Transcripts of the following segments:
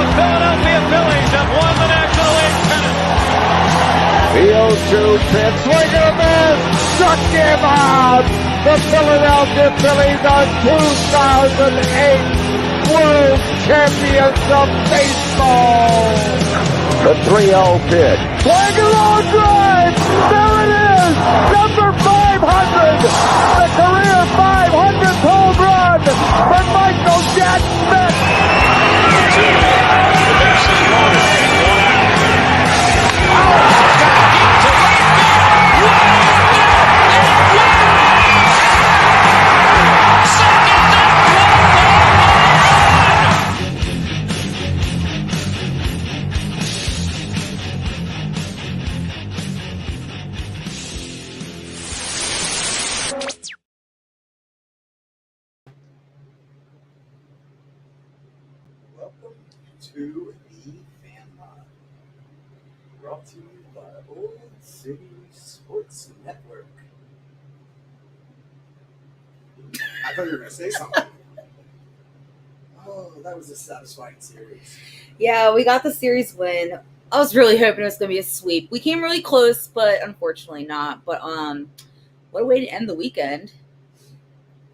The Philadelphia Phillies have won the National League pennant. The 0-2 pitch, swing and a miss, struck him out. The Philadelphia Phillies are 2008 World Champions of Baseball. The 3-0 pitch, swing and long drive. There it is, number 500, the career 500th home run for Michael Jack Smith. Welcome to the Fan Line, brought to you by Old City Sports Network. I thought you were going to say something. Oh, that was a satisfying series. Yeah, we got the series win. I was really hoping it was going to be a sweep. We came really close, but unfortunately not. But what a way to end the weekend.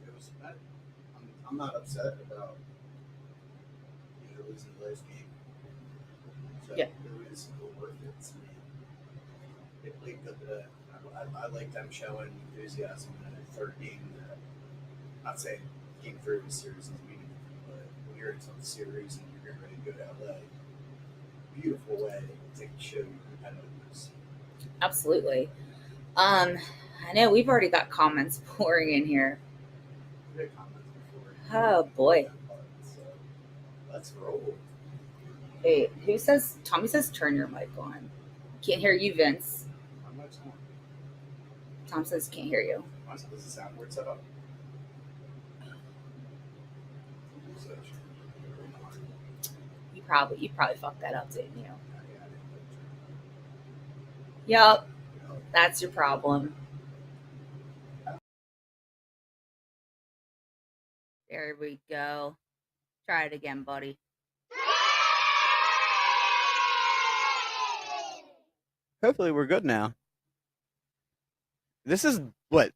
It was. I'm not upset about losing the last game. So Yeah. it was worth it to me. They played good today. I like them showing enthusiasm in a third game. Not saying game 3 of the series is meaningful, but when you're into the series and you're getting ready to go to LA, beautiful way to show your competitiveness. Absolutely. I know we've already got comments pouring in here. We had comments before. Oh, boy. So let's roll. Hey, Tommy says turn your mic on. Can't hear you, Vince. How much more? Tom says can't hear you. Does the soundboard set up? You probably fucked that up, didn't you? Yep. That's your problem. There we go. Try it again, buddy. Hopefully we're good now. This is what?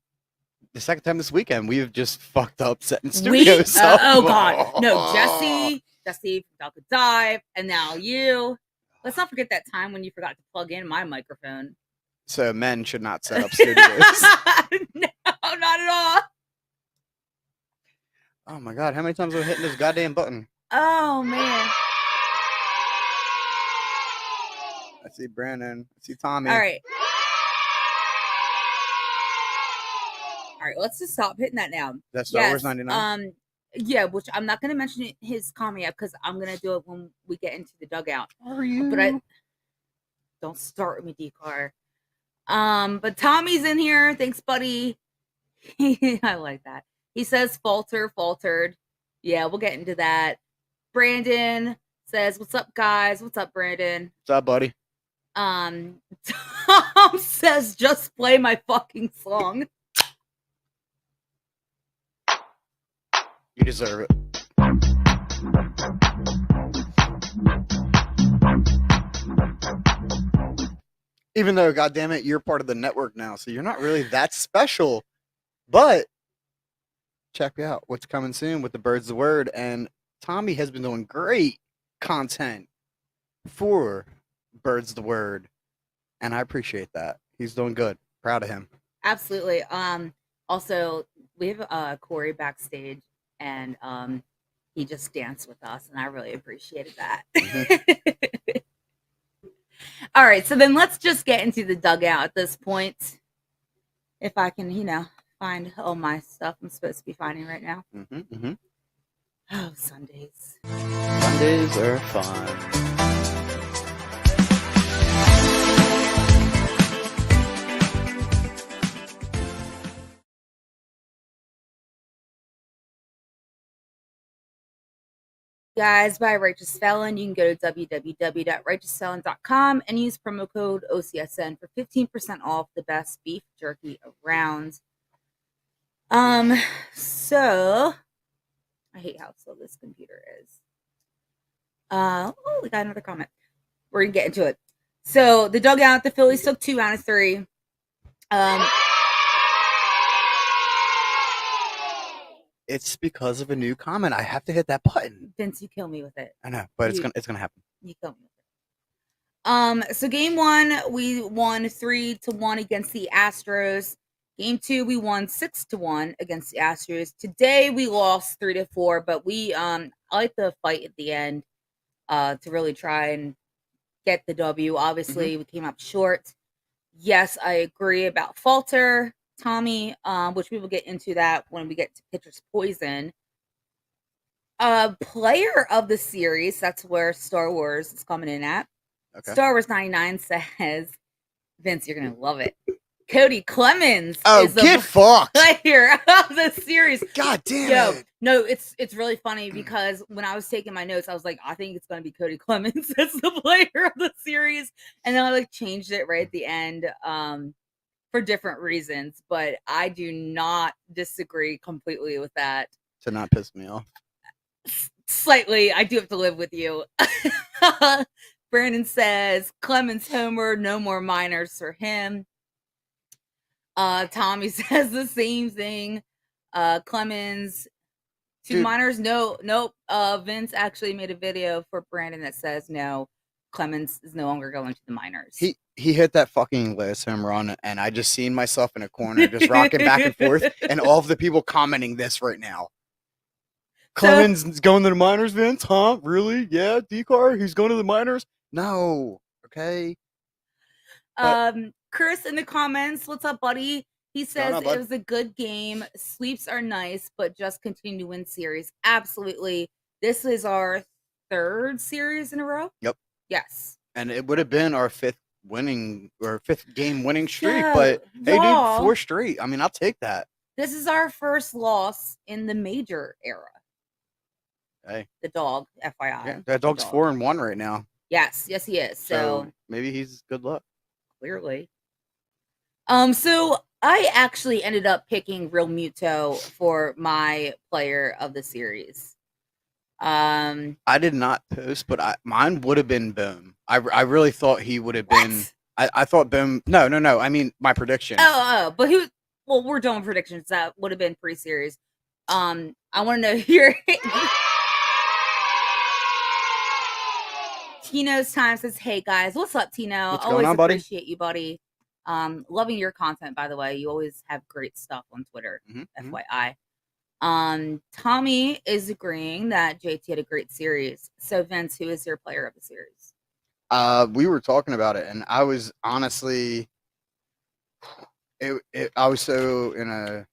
The second time this weekend we've just fucked up setting studios up. Oh God. No, Jesse, Falco Dive, and now you. Let's not forget that time when you forgot to plug in my microphone. So men should not set up studios. No, not at all. Oh my God, how many times have I hitting this goddamn button? Oh man. I see Brandon. I see Tommy. All right, let's just stop hitting that now. That's Star Wars 99. Yeah, which I'm not gonna mention his comment because I'm gonna do it when we get into the dugout. Are you? But don't start with me, D-Car. But Tommy's in here. Thanks, buddy. I like that. He says faltered. Yeah, we'll get into that. Brandon says, "What's up, guys? What's up, Brandon? What's up, buddy?" Tom says, "Just play my fucking song." You deserve it. Even though, goddammit, you're part of the network now, so you're not really that special. But check out what's coming soon with the Birds of the Word. And Tommy has been doing great content for Birds of the Word. And I appreciate that. He's doing good. Proud of him. Absolutely. Also, we have Corey backstage, and he just danced with us, and I really appreciated that. Mm-hmm. All right, so then let's just get into the dugout at this point. If I can, find all my stuff I'm supposed to be finding right now. Oh, Sundays. Sundays are fun. Guys, by Righteous Felon. You can go to www.righteousfelon.com and use promo code OCSN for 15% off the best beef jerky around. So I hate how slow this computer is. Oh, we got another comment. We're gonna get into it. So the dugout, the Phillies took 2 out of 3. It's because of a new comment. I have to hit that button. Vince, you kill me with it. I know, but it's gonna happen. You kill me with it. So game 1, we won 3-1 against the Astros. Game 2, we won 6-1 against the Astros. Today we lost 3-4, but we I like the fight at the end to really try and get the W. Obviously, we came up short. Yes, I agree about Falter, Tommy, which we will get into that when we get to Pitcher's Poison. Player of the series, that's where Star Wars is coming in at. Okay. Star Wars 99 says, Vince, you're going to love it. Cody Clemens is the player of the series. God damn it. No, it's really funny because when I was taking my notes, I was like, I think it's going to be Cody Clemens as the player of the series. And then I changed it right at the end for different reasons. But I do not disagree completely with that. To not piss me off. Slightly. I do have to live with you. Brandon says, Clemens homer, no more minors for him. Tommy says the same thing. Clemens, 2 minors. Nope. Vince actually made a video for Brandon that says no, Clemens is no longer going to the minors. He hit that fucking last home run, and I just seen myself in a corner just rocking back and forth, and all of the people commenting this right now. Clemens is going to the minors, Vince? Huh? Really? Yeah, D-Car? He's going to the minors? No. Okay. Chris in the comments, what's up, buddy? He says it was a good game. Sweeps are nice, but just continue to win series. Absolutely. This is our 3rd series in a row. Yep. Yes. And it would have been our 5th game winning streak, but hey, dude, 4 straight. I mean, I'll take that. This is our first loss in the major era. Hey. The dog, FYI. Yeah, that dog's 4-1 right now. Yes, he is. So maybe he's good luck. Clearly. So I actually ended up picking Real Muto for my player of the series. I did not post, but mine would have been Boom. I really thought he would have been. I thought Boom. No. I mean my prediction. But who? Well, we're doing predictions. That would have been pre-series. I want to know here. Tino's Time says, "Hey guys, what's up, Tino? What's going on, buddy? Appreciate you, buddy. Loving your content, by the way. You always have great stuff on Twitter. FYI. Tommy is agreeing that JT had a great series. So Vince, who is your player of the series? We were talking about it, and I was honestly, I was so in a.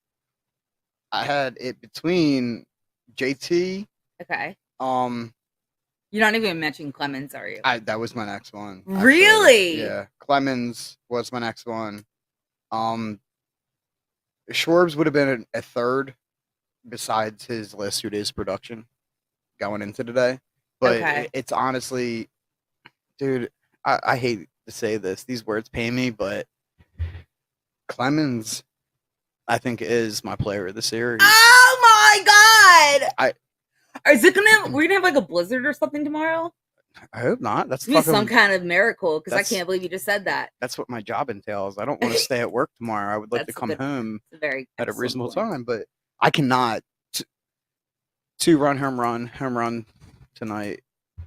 I had it between JT. Okay. You're not even mentioning Clemens, are you? That was my next one. Actually. Really? Yeah. Clemens was my next one. Schwarbs would have been a 3rd besides his last 2 days production going into today. But it's honestly, dude, I hate to say this. These words pain me, but Clemens, I think, is my player of the series. Oh my God! Is it we're gonna have like a blizzard or something tomorrow? I hope not. That's some kind of miracle because I can't believe you just said that. That's what my job entails. I don't want to stay at work tomorrow. I would like to come home at a reasonable time, but I cannot. 2-run home run tonight.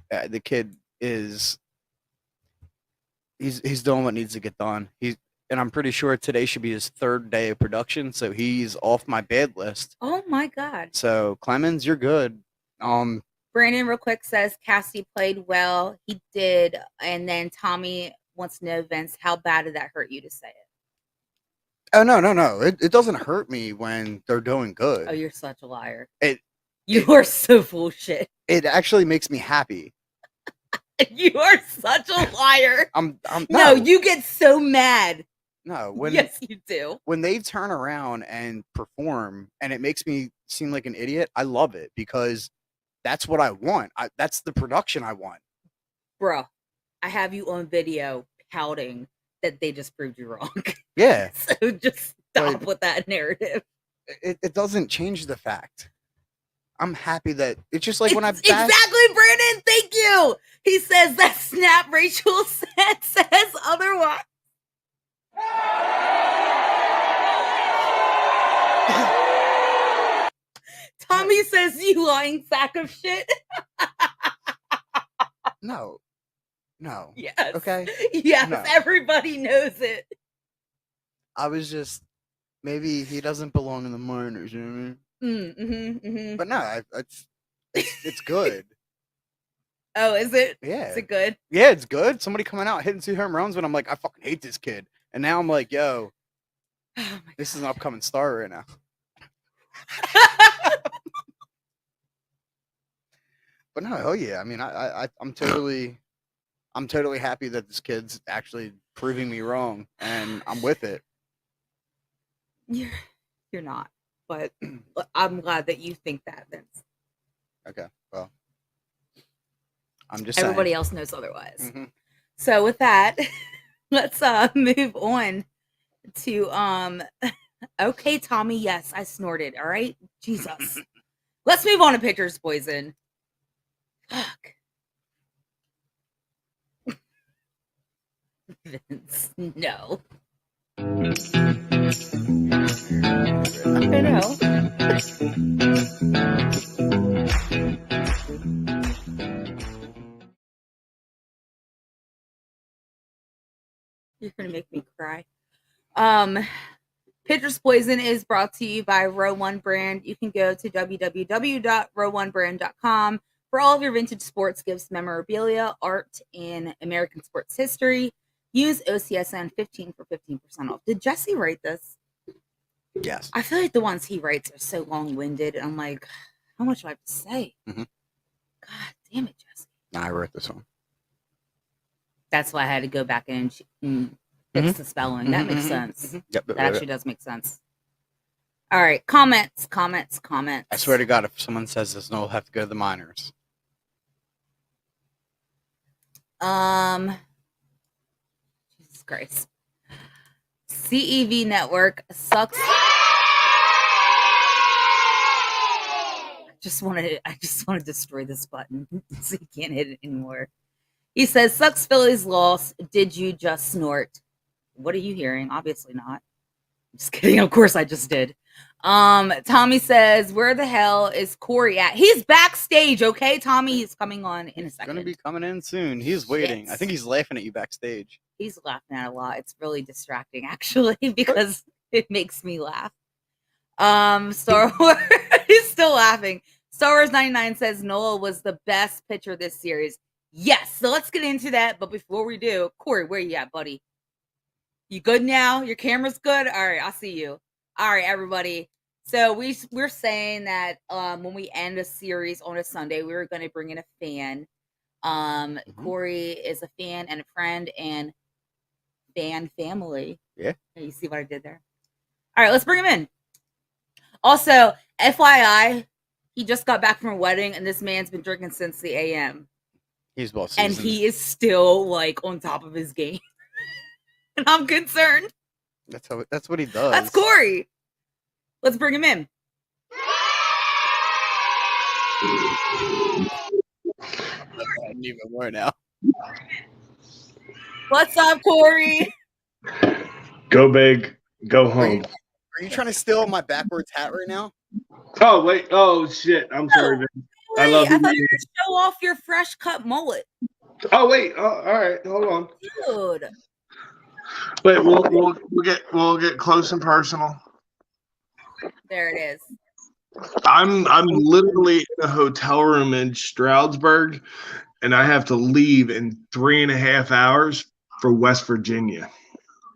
The kid is he's doing what needs to get done. And I'm pretty sure today should be his 3rd day of production, so he's off my bad list. Oh my God! So Clemens, you're good. Brandon, real quick, says Cassie played well. He did. And then Tommy wants to know, Vince, how bad did that hurt you to say it? Oh, no. It doesn't hurt me when they're doing good. Oh, you're such a liar. You are so full of shit. It actually makes me happy. You are such a liar. No, you get so mad. No, yes, you do. When they turn around and perform and it makes me seem like an idiot, I love it because that's what I want. That's the production I want. Bro, I have you on video pouting that they just proved you wrong. Yeah. So just stop with that narrative. It doesn't change the fact. I'm happy that it's just like when I bash. Exactly, Brandon. Thank you. He says that snap. Rachel says otherwise. Tommy says, "You lying sack of shit." No. Yes. Okay. Yes. No. Everybody knows it. I was just maybe he doesn't belong in the minors. You know what I mean? But no, it's good. Oh, is it? Yeah. Is it good? Yeah, it's good. Somebody coming out hitting 2 home runs when I'm like, I fucking hate this kid. And now I'm like, yo, this is an upcoming star right now. But no, hell yeah. I mean, I'm totally happy that this kid's actually proving me wrong, and I'm with it. You're not, but I'm glad that you think that, Vince. Okay, well, I'm just Everybody saying. else knows otherwise. So with that, let's move on to okay, Tommy. Yes, I snorted. All right, Jesus. Let's move on to pitcher's poison. Fuck. Vince, no. I know. You're gonna make me cry. Pitcher's Poison is brought to you by Row One Brand. You can go to www.row1brand.com for all of your vintage sports gifts, memorabilia, art, and American sports history. Use OCSN 15 for 15% off. Did Jesse write this? Yes. I feel like the ones he writes are so long-winded. I'm like, how much do I have to say? God damn it, Jesse. I wrote this one. That's why I had to go back and fix the spelling. That makes sense. Yep, that actually does make sense. All right, comments. I swear to God, if someone says this, no, we'll have to go to the minors. Jesus Christ. CEV Network sucks. I just want to destroy this button so you can't hit it anymore. He says, "Sucks Phillies loss. Did you just snort?" What are you hearing? Obviously not. I'm just kidding. Of course I just did. Tommy says, "Where the hell is Corey at?" He's backstage, okay? Tommy is coming on in a second. He's gonna be coming in soon. He's waiting. I think he's laughing at you backstage. He's laughing at a lot. It's really distracting, actually, because it makes me laugh. Star Wars, he's still laughing. Star Wars 99 says Noah was the best pitcher this series. Yes, so let's get into that. But before we do, Corey, where you at, buddy? You good now? Your camera's good? All right, I'll see you. All right, everybody. So we're saying that when we end a series on a Sunday, we were going to bring in a fan. Corey is a fan and a friend and fan family. Yeah. You see what I did there? All right, let's bring him in. Also, FYI, he just got back from a wedding, and this man's been drinking since the AM. He's well seasoned. And he is still like on top of his game. And I'm concerned. That's what he does. That's Corey. Let's bring him in. I need more now. What's up, Corey? Go big, go home. Are you trying to steal my backwards hat right now? Oh wait! Oh shit! I'm sorry, man. I love you. I thought you could show off your fresh cut mullet. Oh wait! Oh, all right, hold on. Dude. Wait, we'll get close and personal. There it is. I'm literally in a hotel room in Stroudsburg, and I have to leave in 3.5 hours for West Virginia.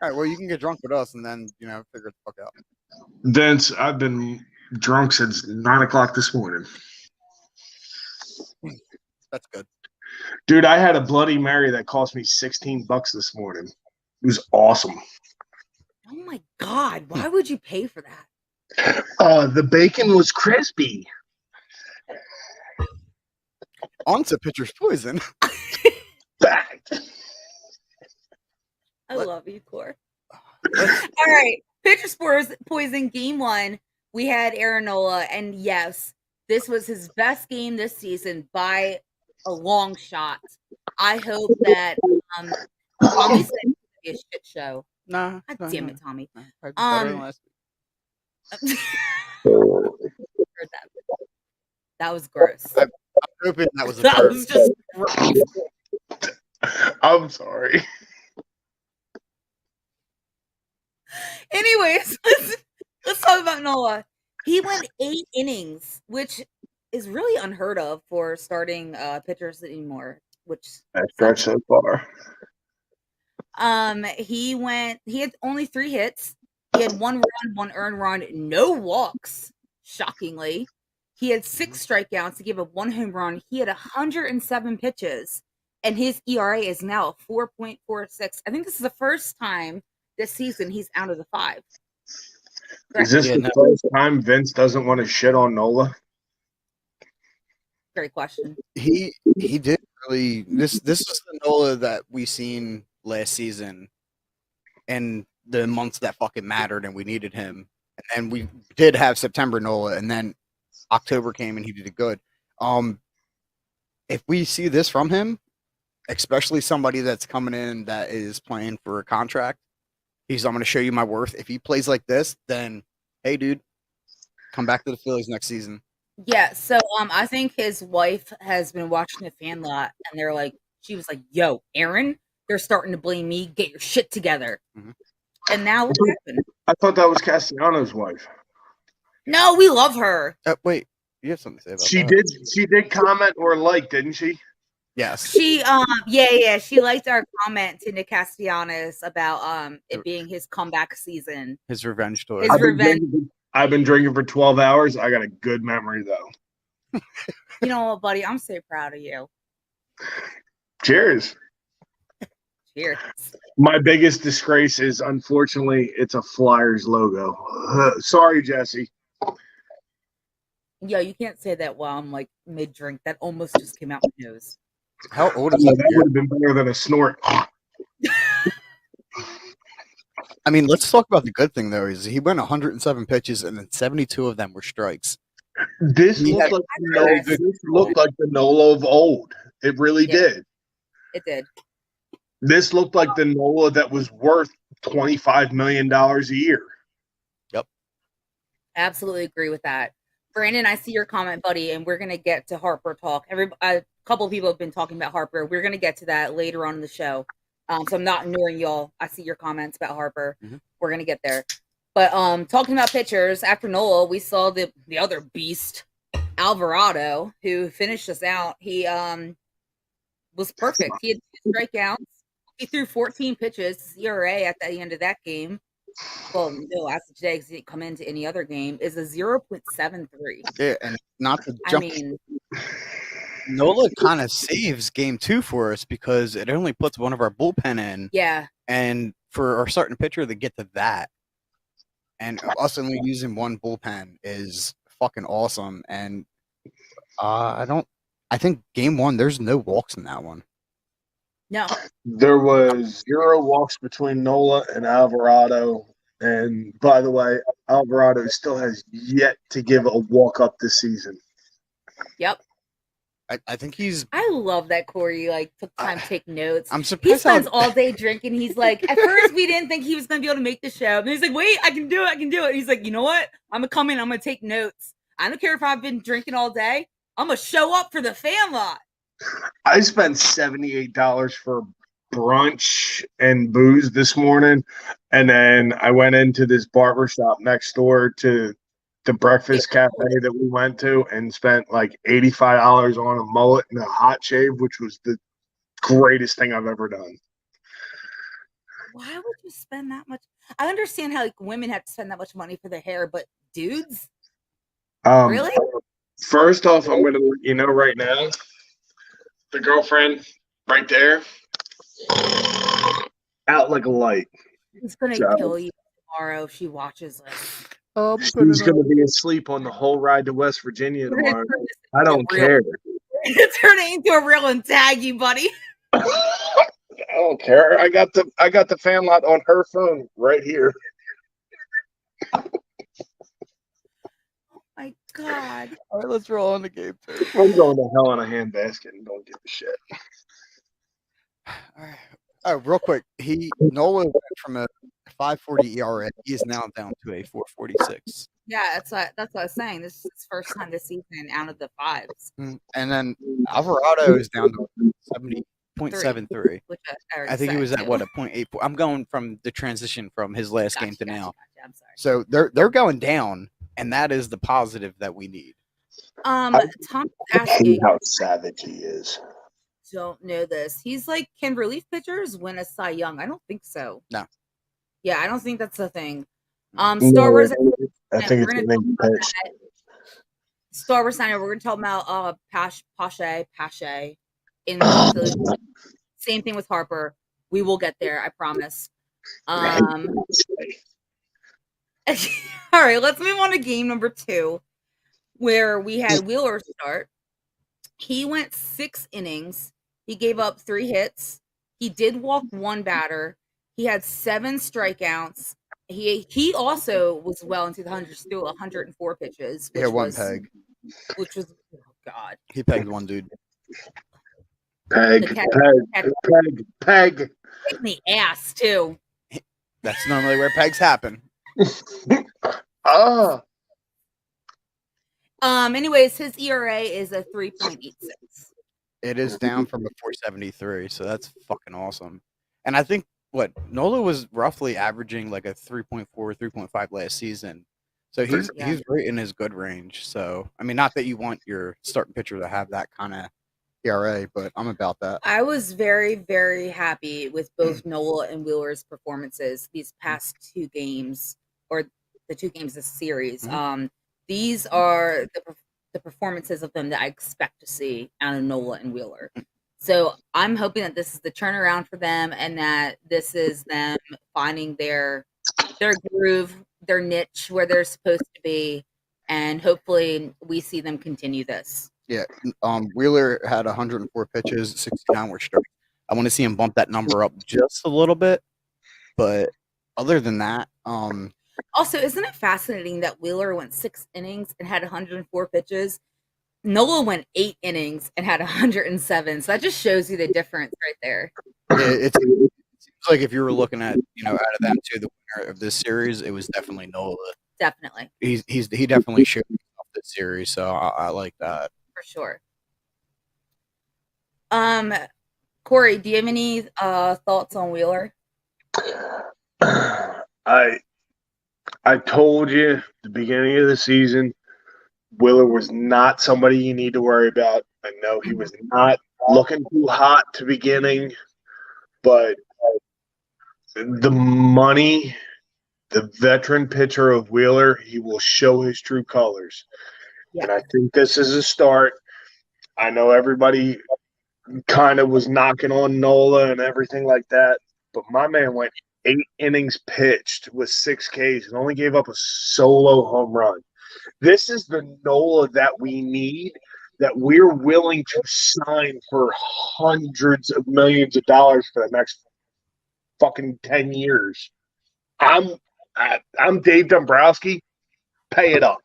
All right. Well, you can get drunk with us, and then figure it the fuck out. Vince, I've been drunk since 9 o'clock this morning. That's good. Dude, I had a Bloody Mary that cost me $16 this morning. It was awesome. Oh my God. Why would you pay for that? The bacon was crispy. On to Pitcher's Poison. Fact. I love you, Core. All right. Pitcher's Poison Game 1. We had Aaron Nola, and yes, This was his best game this season by a long shot. I hope that Tommy said it would be a shit show. Nah. God no, damn no, it, Tommy. no. Better than last week. Heard that. That was gross. I'm hoping that was a That burp. was just gross. I'm sorry. Anyways, let's talk about Nola. He went 8 innings, which is really unheard of for starting pitchers anymore. Which That stretch so far. he had only 3 hits. He had 1 run, 1 earned run, no walks. Shockingly, he had 6 strikeouts to give up 1 home run. He had 107 pitches, and his ERA is now 4.46. I think this is the first time this season he's out of the 5. Is this the first time Vince doesn't want to shit on Nola? Great question. He did really. This is the Nola that we seen last season, and the months that fucking mattered, and we needed him. And we did have September Nola, and then October came and he did it good. If we see this from him, especially somebody that's coming in that is playing for a contract, I'm going to show you my worth. If he plays like this, then hey, dude, come back to the Phillies next season. Yeah, so I think his wife has been watching the fan lot, and she was like, "Yo, Aaron, they're starting to blame me. Get your shit together." Mhm. And now what happened? I thought that was Castellanos' wife. No, we love her. Wait, you have something to say about She that? She did comment or like, didn't she? Yes. She she liked our comment to Nick Castellanos about it being his comeback season. His revenge tour. I've been drinking for 12 hours. I got a good memory though. You know what, buddy? I'm so proud of you. Cheers. Cheers. My biggest disgrace is, unfortunately, it's a Flyers logo. Sorry, Jesse. Yo, you can't say that while I'm like mid-drink. That almost just came out my nose. How old is That that? would have been better than a snort. I mean, let's talk about the good thing though. Is he went 107 pitches and then 72 of them were strikes. This looked like the Nola of old. It really did. It did. This looked like the Nola that was worth $25 million a year. Yep. Absolutely agree with that. Brandon, I see your comment, buddy, and we're going to get to Harper talk. A couple of people have been talking about Harper. We're going to get to that later on in the show. So I'm not ignoring y'all. I see your comments about Harper. Mm-hmm. We're going to get there. But talking about pitchers, after Nola, we saw the other beast, Alvarado, who finished us out. He was perfect. He had 2 strikeouts. He threw 14 pitches. His ERA at the end of that game, well, no, as of today, because he didn't come into any other game, is a 0.73. Yeah, and not to jump. I mean, Nola kind of saves game 2 for us because it only puts one of our bullpen in. Yeah. And for our starting pitcher to get to that, and us only using one bullpen is fucking awesome. And I think game 1, there's no walks in that one. No. There was 0 walks between Nola and Alvarado. And by the way, Alvarado still has yet to give a walk up this season. Yep. I think he's. I love that Corey took time to take notes. I'm surprised. He spends all day drinking. He's like, at first we didn't think he was going to be able to make the show. And he's like, wait, I can do it. And he's like, you know what? I'm going to come in. I'm going to take notes. I don't care if I've been drinking all day. I'm going to show up for the fan lot. I spent $78 for brunch and booze this morning, and then I went into this barber shop next door to the breakfast cafe that we went to and spent like $85 on a mullet and a hot shave, which was the greatest thing I've ever done. Why would you spend that much? I understand how women have to spend that much money for their hair, but dudes? Really? First off, I'm going to let you know right now, the girlfriend right there, out like a light. He's going to kill you tomorrow if she watches this. She's going to be asleep on the whole ride to West Virginia tomorrow. I don't care. Turn it into a reel and tag you, buddy. I don't care. I got the fan lot on her phone right here. My God. All right, let's roll on the game too. I'm going to hell in a handbasket and don't give a shit. All right. Oh, real quick, Nola went from a 5.40 ERA. He is now down to a 4.46. Yeah, that's what I was saying. This is his first time this season out of the fives. And then Alvarado is down to 70.73. Which I already I think he said, was at too. what, a 0.8. I'm going from the transition from his last game to now. Gotcha. I'm sorry. So they're going down, and that is the positive that we need. Tom's asking, how savage he is. don't know this. He's like, can relief pitchers win a Cy Young? I don't think so. No. Yeah, I don't think that's the thing. No, Star Wars. I think it's the name pitch. Star Wars Center. We're gonna talk about Pache in Oh. the same thing with Harper. We will get there, I promise. All right, let's move on to game number 2, where we had Wheeler start. He went 6 innings. He gave up 3 hits. He did walk 1 batter. He had 7 strikeouts. He also was well into the hundreds, threw 104 pitches. He had 1 peg. Which was, oh God. He pegged 1 dude. Peg. In the ass, too. That's normally where pegs happen. Anyways, his ERA is a 3.86. It is down from a 4.73, so that's fucking awesome. And I think Nola was roughly averaging like a 3.4, 3.5 last season. So he's right in his good range. So I mean, not that you want your starting pitcher to have that kind of ERA, but I'm about that. I was very, very happy with both Nola and Wheeler's performances these past 2 games, or the 2 games this series. Mm-hmm. These are the performances of them that I expect to see out of Nola and Wheeler. So I'm hoping that this is the turnaround for them, and that this is them finding their groove, their niche, where they're supposed to be, and hopefully we see them continue this. Yeah, Wheeler had 104 pitches, 69 were strikes. I want to see him bump that number up just a little bit, but other than that, Also, isn't it fascinating that Wheeler went 6 innings and had 104 pitches? Nola went 8 innings and had 107. So that just shows you the difference right there. It seems like if you were looking at, out of them two, the winner of this series, it was definitely Nola. Definitely. He definitely showed himself this series, so I like that. For sure. Corey, do you have any thoughts on Wheeler? I told you at the beginning of the season, Wheeler was not somebody you need to worry about. I know he was not looking too hot to beginning, but the money, the veteran pitcher of Wheeler, he will show his true colors. Yeah. And I think this is a start. I know everybody kind of was knocking on Nola and everything like that, but my man went 8 innings pitched with 6 Ks and only gave up a solo home run. This is the Nola that we need, that we're willing to sign for hundreds of millions of dollars for the next fucking 10 years. I'm Dave Dombrowski. Pay it up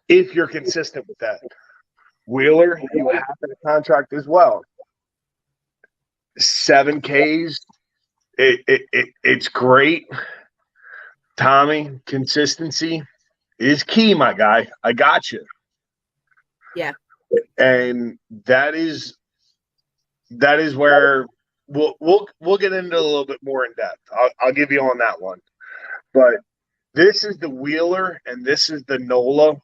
if you're consistent with that. Wheeler, you have a contract as well. 7 Ks. It's great. Tommy, consistency is key, my guy. I got you. Yeah. And that is where we'll get into a little bit more in depth. I'll give you on that one. But this is the Wheeler and this is the Nola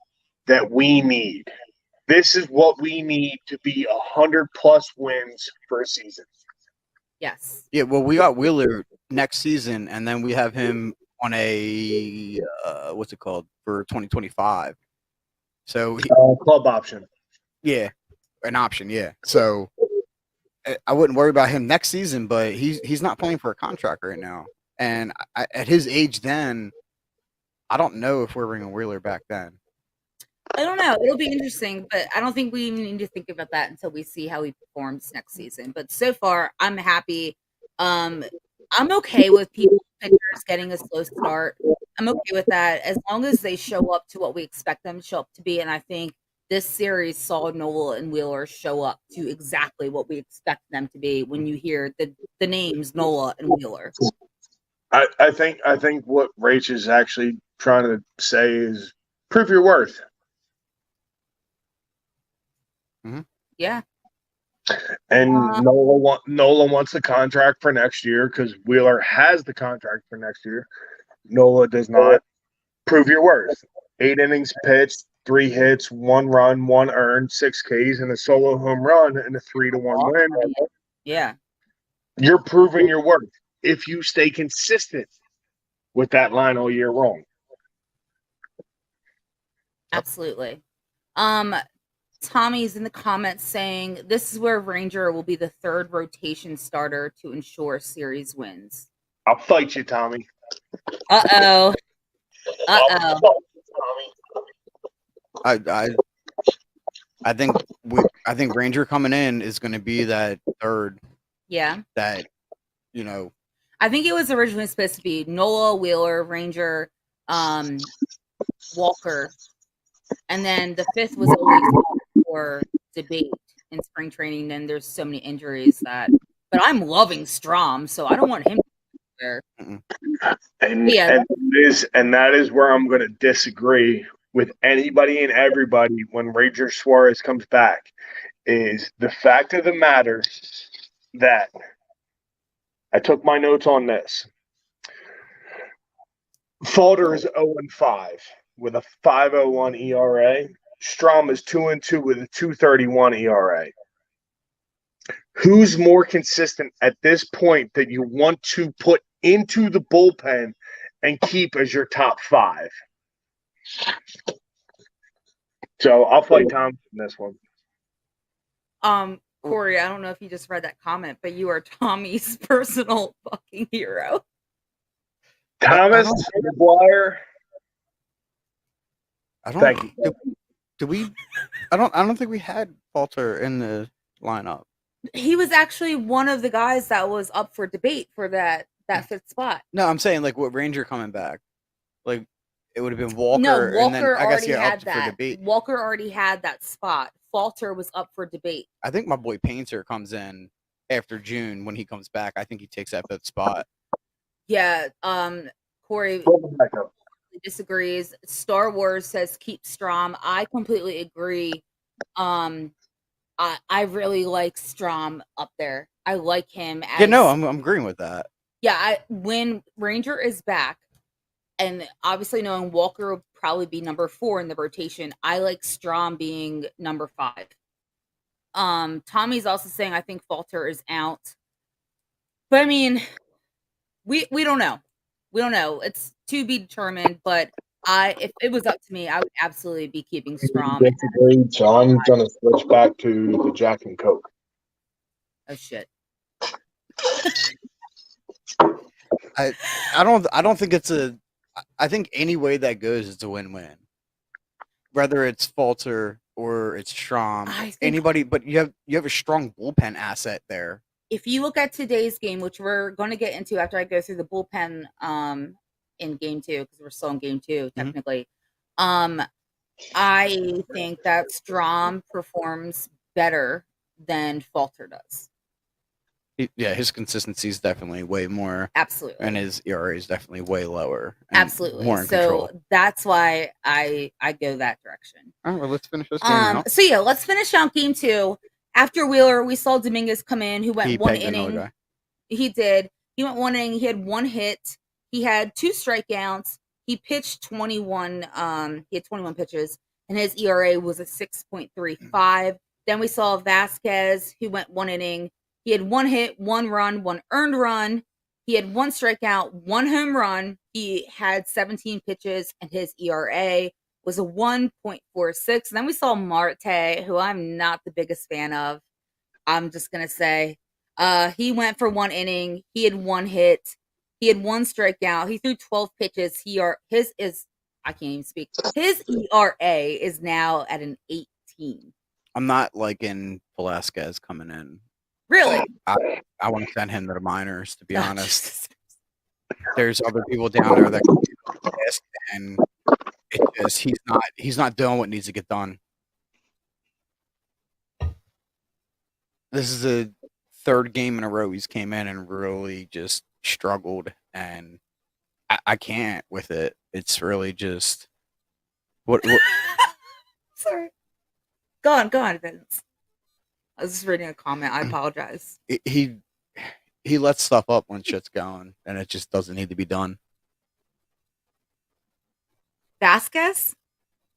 that we need. This is what we need to be 100+ wins for a season. Yes. Yeah, well, we got Wheeler next season, and then we have him on a what's it called for 2025. So club option. Yeah, an option. Yeah. So I wouldn't worry about him next season, but he's not playing for a contract right now, and at his age, then I don't know if we're bringing Wheeler back then. I don't know. It'll be interesting, but I don't think we even need to think about that until we see how he performs next season. But so far, I'm happy. I'm okay with pitchers getting a slow start. I'm okay with that as long as they show up to what we expect them to show up to be. And I think this series saw Nola and Wheeler show up to exactly what we expect them to be when you hear the names Nola and Wheeler. I think what Rach is actually trying to say is prove your worth. Yeah. And Nola wants the contract for next year because Wheeler has the contract for next year. Nola does not. Prove your worth. 8 innings pitched, 3 hits, 1 run, 1 earned, 6 Ks, and a solo home run and a 3-1 win. Yeah. You're proving your worth if you stay consistent with that line all year long. Absolutely. Tommy's in the comments saying this is where Ranger will be the third rotation starter to ensure series wins. I'll fight you, Tommy. Uh-oh. I think Ranger coming in is going to be that third. Yeah. That, I think it was originally supposed to be Nola, Wheeler, Ranger, Walker, and then the fifth was always for debate in spring training. Then there's so many injuries but I'm loving Strom, so I don't want him to be there. And that is where I'm going to disagree with anybody and everybody when Ranger Suarez comes back. Is the fact of the matter that I took my notes on this. Falter is 0-5 with a 5.01 ERA. Strom is 2-2 with a 2.31 ERA. Who's more consistent at this point that you want to put into the bullpen and keep as your top 5? So I'll fight Tom in this one. Corey, I don't know if you just read that comment, but you are Tommy's personal fucking hero. Thomas McGuire. Thank you. Do we? I don't think we had Falter in the lineup. He was actually one of the guys that was up for debate for that fifth spot. No, I'm saying like what Ranger coming back, like it would have been Walker. No, Walker and then, I guess, already had up that. For debate. Walker already had that spot. Falter was up for debate. I think my boy Painter comes in after June when he comes back. I think he takes that fifth spot. Yeah. Corey disagrees. Star Wars says keep Strom. I completely agree. I really like Strom up there. I like him. I'm agreeing with that. Yeah, when Ranger is back, and obviously knowing Walker will probably be number 4 in the rotation, I like Strom being number 5. Tommy's also saying I think Falter is out, but I mean, we don't know. We don't know. It's to be determined. But if it was up to me, I would absolutely be keeping Strom. So I'm gonna switch back to the Jack and Coke. Oh shit. I don't think it's I think any way that goes is a win-win. Whether it's Falter or it's Strom, anybody, but you have a strong bullpen asset there. If you look at today's game, which we're going to get into after I go through the bullpen in game 2, because we're still in game 2 technically. I think that Strom performs better than Falter does. His consistency is definitely way more. Absolutely. And his ERA is definitely way lower. Absolutely. More in control. That's why I go that direction. All right, well, let's finish this game now. So yeah, let's finish out game 2. After Wheeler, we saw Dominguez come in, who went 1 inning. He did. He went 1 inning. He had 1 hit. He had 2 strikeouts. He pitched 21. He had 21 pitches, and his ERA was a 6.35. Then we saw Vasquez, who went 1 inning. He had 1 hit, 1 run, 1 earned run. He had 1 strikeout, 1 home run. He had 17 pitches, and his ERA was a 1.46. And then we saw Marte, who I'm not the biggest fan of. I'm just going to say he went for 1 inning. He had 1 hit. He had 1 strikeout. He threw 12 pitches. I can't even speak. His ERA is now at an 18. I'm not liking Velasquez coming in. Really? I want to send him to the minors, to be Oh, honest. Jesus. There's other people down there that can do this, and it's just he's not doing what needs to get done. This is the third game in a row he's came in and really just struggled, and I can't with it. It's really just what Sorry. Go on, Vince. I was just reading a comment. I apologize. he lets stuff up when shit's going, and it just doesn't need to be done. Vasquez?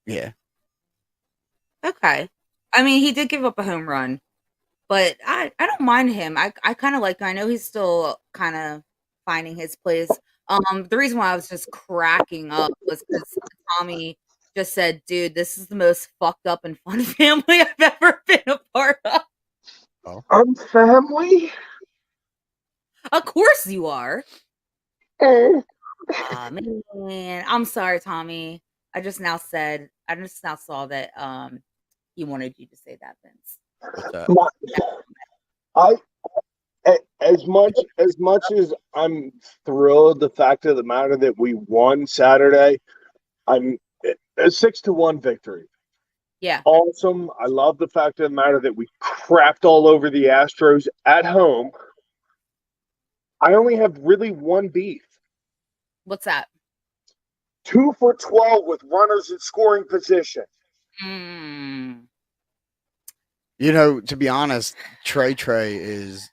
Yeah. Okay. I mean, he did give up a home run, but I don't mind him. I kind of like him. I know he's still kind of finding his place. The reason why I was just cracking up was because Tommy just said, "Dude, this is the most fucked up and fun family I've ever been a part of." I'm family. Of course you are. Oh. Man, I'm sorry, Tommy. I just now saw that he wanted you to say that, Vince. What's that? As much as I'm thrilled the fact of the matter that we won Saturday, I'm a 6-1 victory. Yeah. Awesome. I love the fact of the matter that we crapped all over the Astros at home. I only have really one beef. What's that? 2 for 12 with runners in scoring position. You know, to be honest, Trey is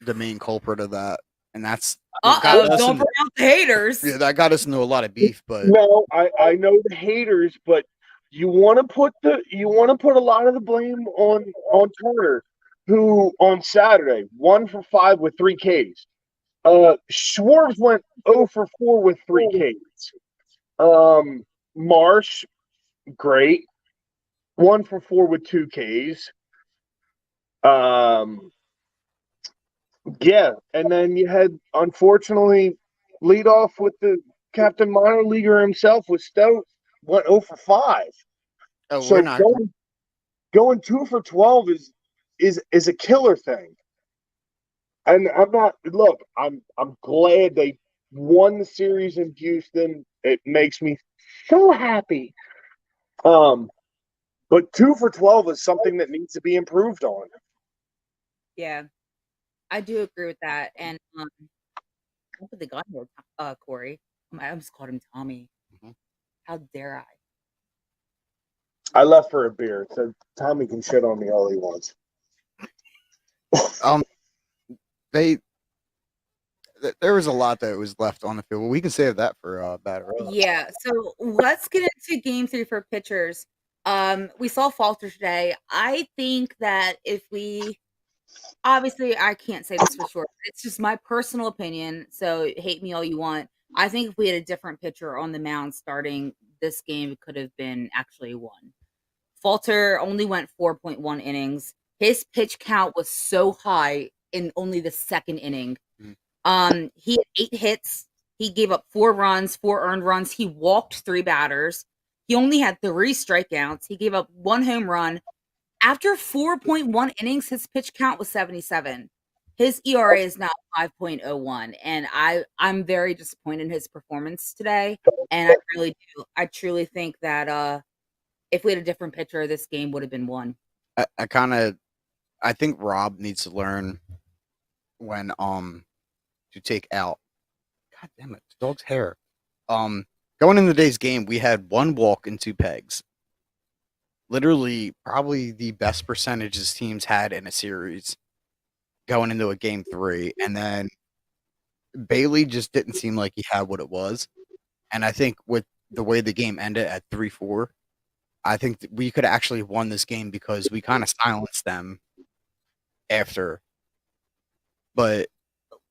the main culprit of that, and that's Don't bring out the haters. Yeah, that got us into a lot of beef. But no, I know the haters, but you want to put a lot of the blame on Turner, who on Saturday 1 for 5 with 3 Ks. Schwartz went 0 for 4 with 3 Ks. Marsh, great, 1 for 4 with 2 Ks. Yeah, and then you had, unfortunately, lead off with the Captain Minor Leaguer himself with Stowe, went 0 for 5. Oh, So we're not going 2 for 12 is a killer thing. And I'm glad they won the series in Houston. It makes me so happy. But 2 for 12 is something that needs to be improved on. Yeah, I do agree with that. And what did they got here, Corey? I almost called him Tommy. Mhm. How dare I? I left for a beer, so Tommy can shit on me all he wants. There was a lot that was left on the field. We can save that for batter up. Yeah, so let's get into game 3 for pitchers. We saw Falter today. I think that if we obviously I can't say this for sure. It's just my personal opinion, so hate me all you want. I think if we had a different pitcher on the mound starting this game, it could have been actually won. Falter only went 4.1 innings. His pitch count was so high in only the second inning. He had 8 hits. He gave up 4 runs, 4 earned runs. He walked 3 batters. He only had 3 strikeouts. He gave up 1 home run. After 4.1 innings, his pitch count was 77. His ERA is now 5.01, and I'm very disappointed in his performance today. And I truly think that if we had a different pitcher, this game would have been won. I think Rob needs to learn when to take out. God damn it, the dog's hair. Going into today's game, we had 1 walk and 2 pegs. Literally, probably the best percentages teams had in a series going into a game 3, and then Bailey just didn't seem like he had what it was. And I think with the way the game ended at 3-4, I think that we could have actually won this game because we kind of silenced them after. But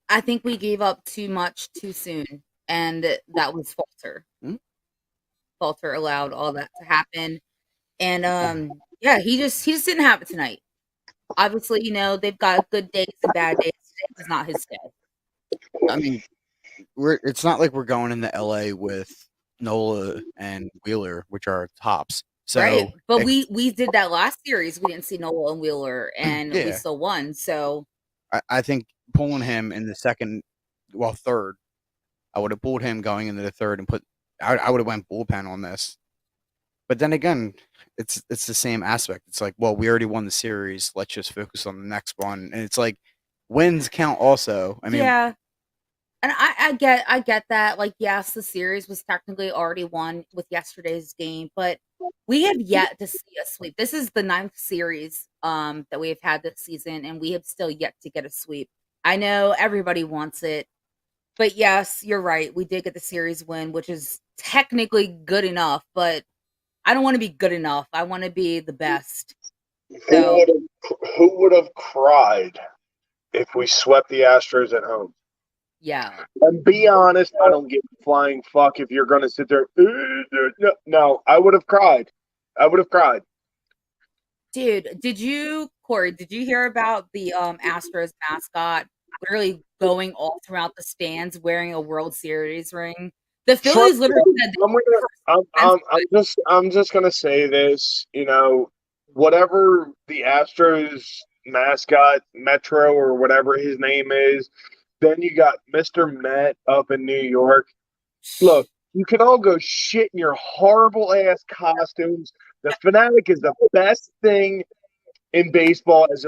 I think we gave up too much too soon, and that was Falter. Falter allowed all that to happen, and yeah, he just didn't have it tonight. Obviously, they've got good days and bad days. Today was not his day. I mean, it's not like we're going into LA with Nola and Wheeler, which are tops. So, right, but we did that last series. We didn't see Nola and Wheeler, and we Yeah. still won. So I think pulling him in the third, I would have pulled him going into the third and I would have went bullpen on this. But then again, it's the same aspect. It's like, well, we already won the series. Let's just focus on the next one. And it's like wins count also. I mean, yeah. And I get that. Like, yes, the series was technically already won with yesterday's game, but we have yet to see a sweep. This is the 9th series that we have had this season, and we have still yet to get a sweep. I know everybody wants it, but yes, you're right. We did get the series win, which is technically good enough, but I don't want to be good enough. I want to be the best. So, Who would have cried if we swept the Astros at home? yeah. And be honest, I don't give a flying fuck if you're going to sit there. No, I would have cried. I would have cried. Dude, Corey, did you hear about the Astros mascot literally going all throughout the stands wearing a World Series ring? The Phillies literally said I'm just gonna say this, whatever the Astros mascot, Metro or whatever his name is, then you got Mr. Met up in New York. Look, you can all go shit in your horrible ass costumes. The Fanatic is the best thing in baseball as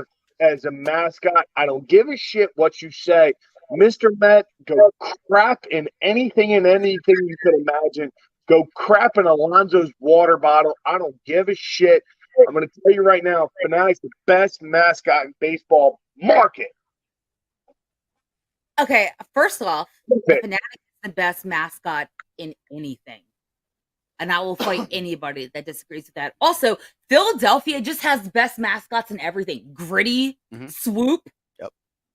a mascot. I don't give a shit what you say. Mr. Met, go crap in anything and anything you could imagine. Go crap in Alonzo's water bottle. I don't give a shit. I'm going to tell you right now, Fanatic's the best mascot in baseball. Mark it. Okay, first off, the Fanatic is the best mascot in anything. And I will fight anybody that disagrees with that. Also, Philadelphia just has the best mascots in everything. Gritty, Swoop. Yep.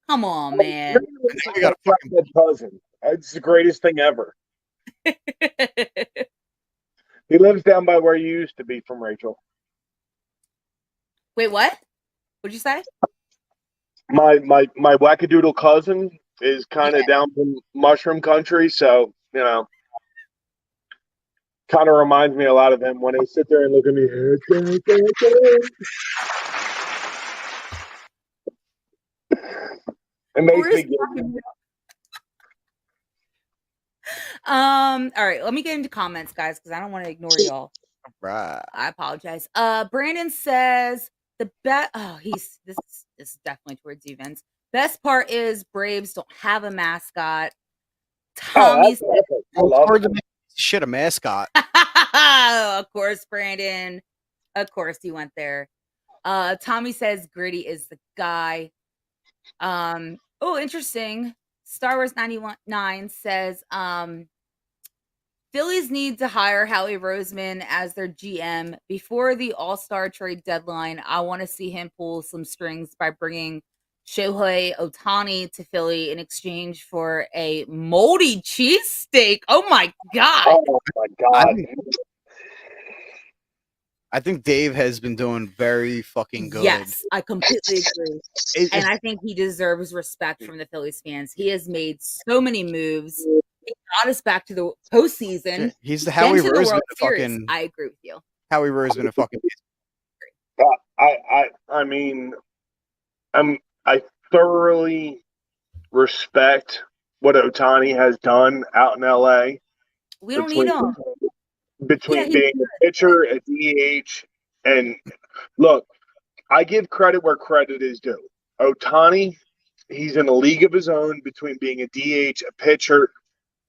Come on, man. You got a fucking cousin. It's the greatest thing ever. He lives down by where you used to be from, Rachel. Wait, what? What'd you say? My wackadoodle cousin is kind of down from Mushroom Country, so kind of reminds me a lot of him when they sit there and look at me. It makes me giggle. All right, let me get into comments, guys, because I don't want to ignore y'all. Right. I apologize. Brandon says the best. Oh, this is definitely towards you, Vince. Best part is Braves don't have a mascot. Tommy said, shit, a mascot. Of course, Brandon. Of course, he went there. Tommy says Gritty is the guy. Oh, interesting. Star Wars 919 says Phillies need to hire Howie Roseman as their GM before the All-Star trade deadline. I want to see him pull some strings by bringing Shohei Ohtani to Philly in exchange for a moldy cheesesteak. Oh my god! Oh my god! I think Dave has been doing very fucking good. Yes, I completely agree. And I think he deserves respect from the Phillies fans. He has made so many moves. He got us back to the postseason. He's the Howie Roseman fucking. I agree with you. Howie Roseman a fucking. I mean, I thoroughly respect what Ohtani has done out in LA. We don't need him. Between being a pitcher, a DH, and look, I give credit where credit is due. Ohtani, he's in a league of his own between being a DH, a pitcher.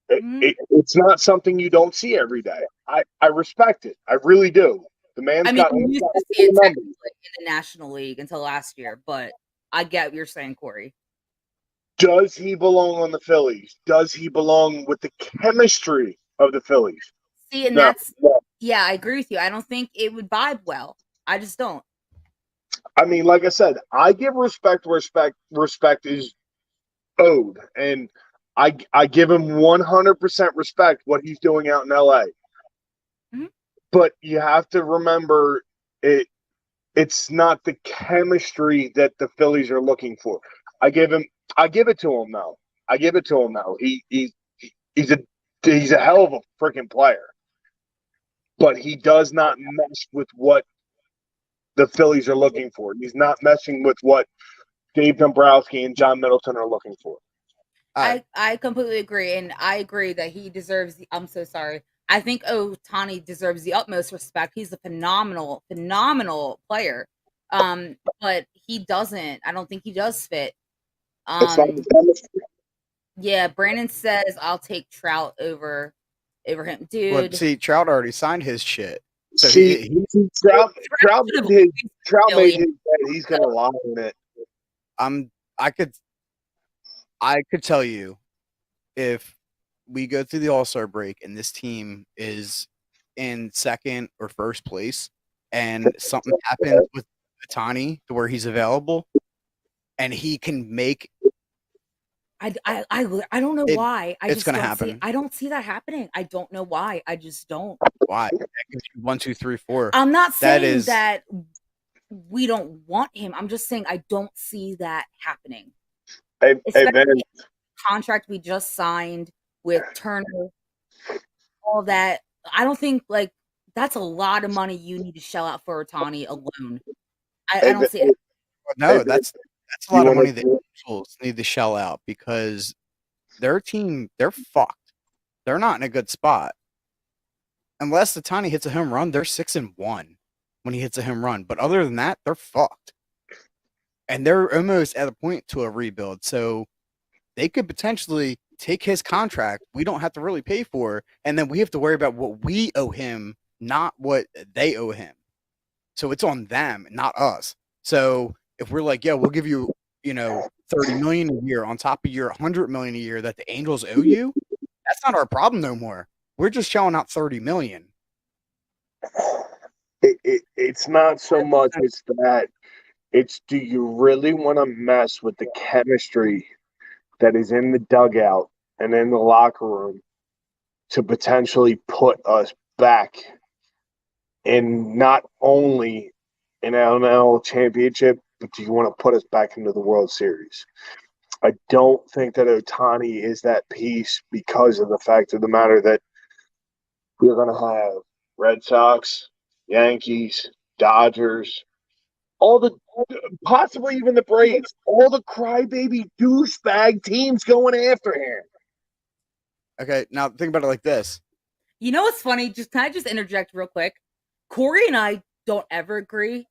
It's not something you don't see every day. I respect it. I really do. The man's got. We used to see it technically in the National League until last year, but I get what you're saying, Corey. Does he belong on the Phillies? Does he belong with the chemistry of the Phillies? See, and yeah, I agree with you. I don't think it would vibe well. I just don't. I mean, like I said, I give respect. Respect is owed, and I give him 100% respect what he's doing out in LA. Mm-hmm. But you have to remember it's not the chemistry that the Phillies are looking for. I give it to him though. He's a hell of a freaking player. But he does not mesh with what the Phillies are looking for. He's not meshing with what Dave Dombrowski and John Middleton are looking for. I completely agree, and I agree that he deserves the. I'm so sorry. I think Ohtani deserves the utmost respect. He's a phenomenal player. But he doesn't. I don't think he does fit. It's not the chemistry. Yeah, Brandon says I'll take Trout over him, Well, dude. see, Trout already signed his shit. So Trout made his bet. He's gonna lie in it. I could tell you, if we go through the All-Star break and this team is in second or first place, and something happens with Ohtani to where he's available, and he can make. I don't know why. It's gonna happen. I don't see that happening. I don't know why. I just don't. Why? That gives you 1, 2, 3, 4. I'm not saying that we don't want him. I'm just saying I don't see that happening. Especially the contract we just signed with Turner, all that. I don't think that's a lot of money you need to shell out for Ohtani alone. I don't see it. No, that's a lot of money that the Angels need to shell out because their team, they're fucked. They're not in a good spot. Unless Ohtani hits a home run, they're 6-1 when he hits a home run. But other than that, they're fucked. And they're almost at a point to a rebuild. So they could potentially take his contract we don't have to really pay for, and then we have to worry about what we owe him, not what they owe him. So it's on them, not us. So if we're like, yeah, we'll give you, $30 million a year on top of your $100 million a year that the Angels owe you, that's not our problem no more. We're just shelling out $30 million. It's not so much as that. It's, do you really want to mess with the chemistry that is in the dugout and in the locker room to potentially put us back in not only an NL championship, but do you want to put us back into the World Series? I don't think that Ohtani is that piece because of the fact of the matter that we're going to have Red Sox, Yankees, Dodgers, possibly even the Braves, all the crybaby douchebag teams going after him. Okay, now think about it like this. You know what's funny? Can I just interject real quick? Corey and I don't ever agree,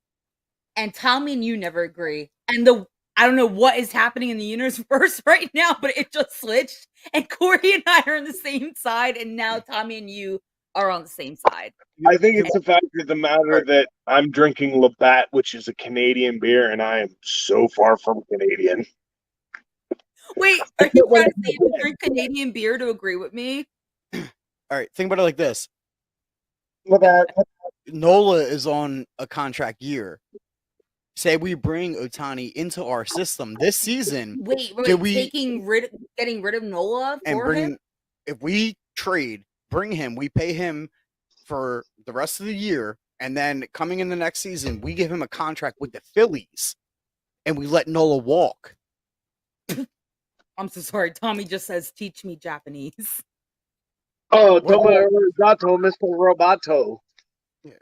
and Tommy and you never agree. And I don't know what is happening in the universe right now, but it just switched. And Corey and I are on the same side, and now Tommy and you are on the same side. I think it's the fact of the matter that I'm drinking Labatt, which is a Canadian beer, and I am so far from Canadian. Wait, are you trying to say you drink Canadian beer to agree with me? All right, think about it like this. Labatt. Nola is on a contract year. Say we bring Ohtani into our system this season. Wait, getting rid of Nola for him? If we trade, bring him, we pay him for the rest of the year, and then coming in the next season, we give him a contract with the Phillies, and we let Nola walk. I'm so sorry. Tommy just says, "Teach me Japanese." Oh, Arigato, Mr. Roboto. Yeah.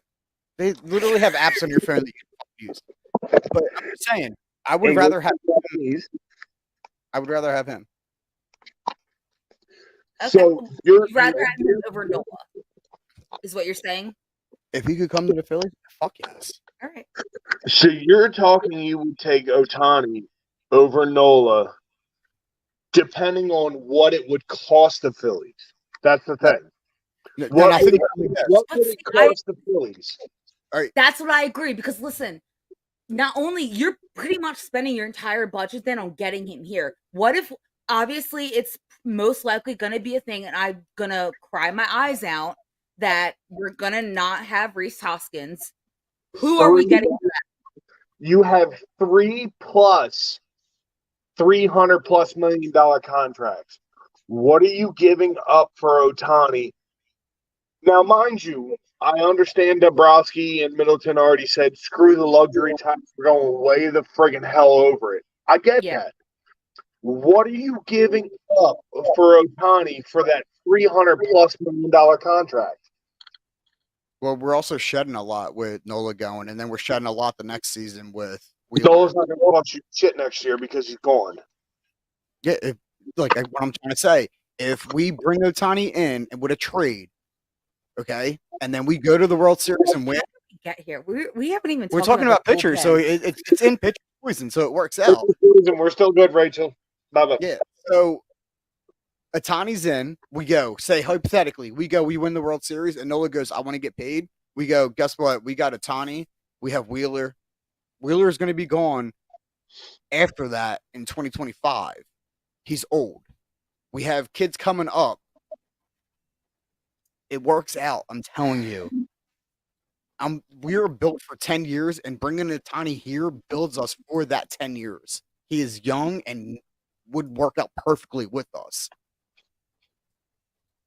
They literally have apps on your phone that you can use. But I'm just saying, I would rather have him. I would rather have him. Okay. So you'd rather have him over Nola, is what you're saying? If he could come to the Phillies, fuck yes. All right. So you're talking you would take Ohtani over Nola, depending on what it would cost the Phillies. That's the thing. What would it cost the Phillies? All right. That's what I agree, because listen, not only you're pretty much spending your entire budget then on getting him here. What if, obviously, it's most likely going to be a thing, and I'm going to cry my eyes out that we're going to not have Rhys Hoskins. Who are we getting back? You have 3+ $300+ million contracts. What are you giving up for Ohtani? Now, mind you, I understand Dombrowski and Middleton already said, screw the luxury tax, we're going way the friggin' hell over it. I get that. What are you giving up for Ohtani for that $300+ million contract? Well, we're also shedding a lot with Nola going, and then we're shedding a lot the next season with Dola's not going to watch your shit next year because he's gone. Yeah, what I'm trying to say, if we bring Ohtani in and with a trade, okay, and then we go to the World Series and win, Get here. We haven't even. we're talking about pitchers, so it's in pitcher poison, so it works out. We're still good, Rachel. Bye-bye. Yeah, so Ohtani's in. We go. Say hypothetically, we win the World Series, and Nola goes, "I want to get paid." We go. Guess what? We got Ohtani. We have Wheeler. Wheeler is going to be gone after that in 2025. He's old. We have kids coming up. It works out. I'm telling you. We're built for 10 years, and bringing Ohtani here builds us for that 10 years. He is young and would work out perfectly with us.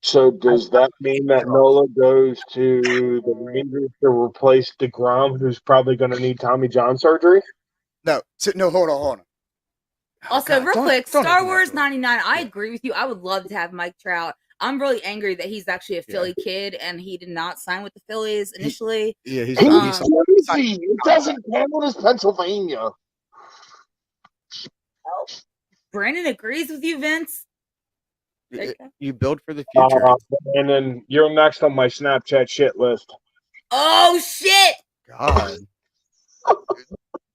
So does that mean that Nola goes to the Rangers to replace DeGrom, who's probably going to need Tommy John surgery? No, hold on. Also, real quick, Star Wars 99. I agree with you. I would love to have Mike Trout. I'm really angry that he's actually a Philly kid and he did not sign with the Phillies initially. He's crazy. It doesn't count as Pennsylvania. Oh, Brandon agrees with you, Vince. You build for the future. And then you're next on my Snapchat shit list. Oh, shit. God.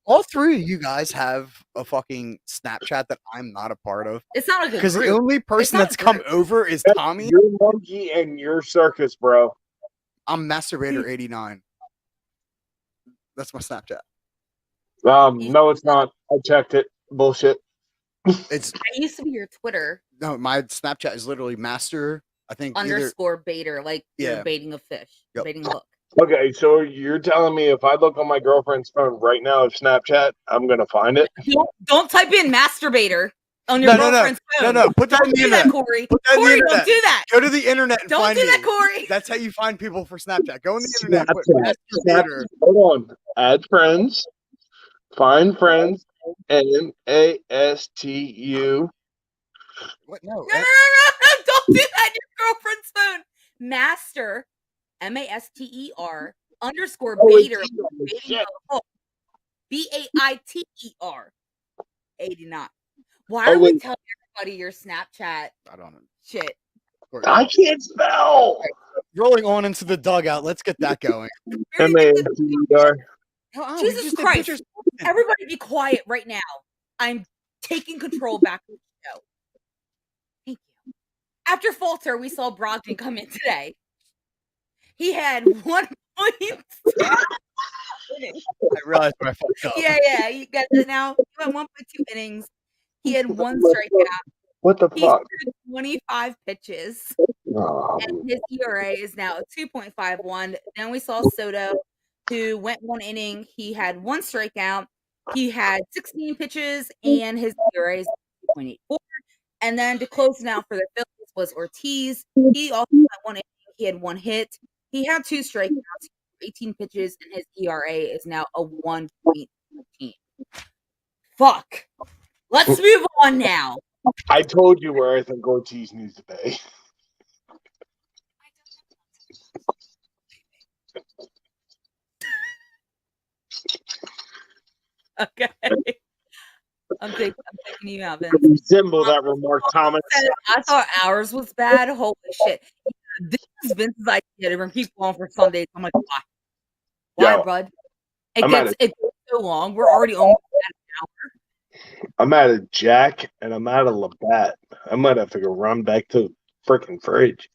All three of you guys have a fucking Snapchat that I'm not a part of. It's not a good because the only person that's come over is Tommy. Your monkey and your circus, bro. I'm Masturbator89. That's my Snapchat. No, it's not. I checked it. Bullshit. It used to be your Twitter. No, my Snapchat is literally master. I think _baiter, like you're baiting a fish, baiting a hook. Okay, so you're telling me if I look on my girlfriend's phone right now at Snapchat, I'm gonna find it? Don't type in masturbator on your girlfriend's phone. No. Put that in the internet. Corey. Put that in the internet. Don't do that. Go to the internet and find me. Don't do that, Corey. That's how you find people for Snapchat. Go on the internet. Snapchat. Hold on. Add friends. Find friends. MASTU. What? No. Don't do that in your girlfriend's phone. Master. MASTER _baiter BAITER 89. Why are we telling everybody your Snapchat? I don't know. Shit. I can't spell. Rolling on into the dugout. Let's get that going. MASTER. Jesus Christ. Everybody be quiet right now. I'm taking control back of the show. Thank you. After Falter, we saw Brogdon come in today. He had 1 point. I realized when I fucked up. Yeah. You got it now. He went 1.2 innings. He had 1 strikeout. What the fuck? He threw 25 pitches. Oh. And his ERA is now 2.51. Then we saw Soto, who went 1 inning. He had 1 strikeout. He had 16 pitches, and his ERA is 2.84. And then to close it out for the Phillies was Ortiz. He also had 1 inning. He had 1 hit. He had 2 strikeouts, 18 pitches, and his ERA is now a 1.13. Fuck. Let's move on now. I told you where I think Ortiz needs to be. Okay. I'm taking you out, Vince. Resemble that remark, Thomas. I thought ours was bad. Holy shit. This is Vince's idea to bring people on for Sundays. I'm like, why? Why, bud? It gets so long. We're already almost at an hour. I'm out of Jack and I'm out of Labatt. I might have to go run back to the freaking fridge.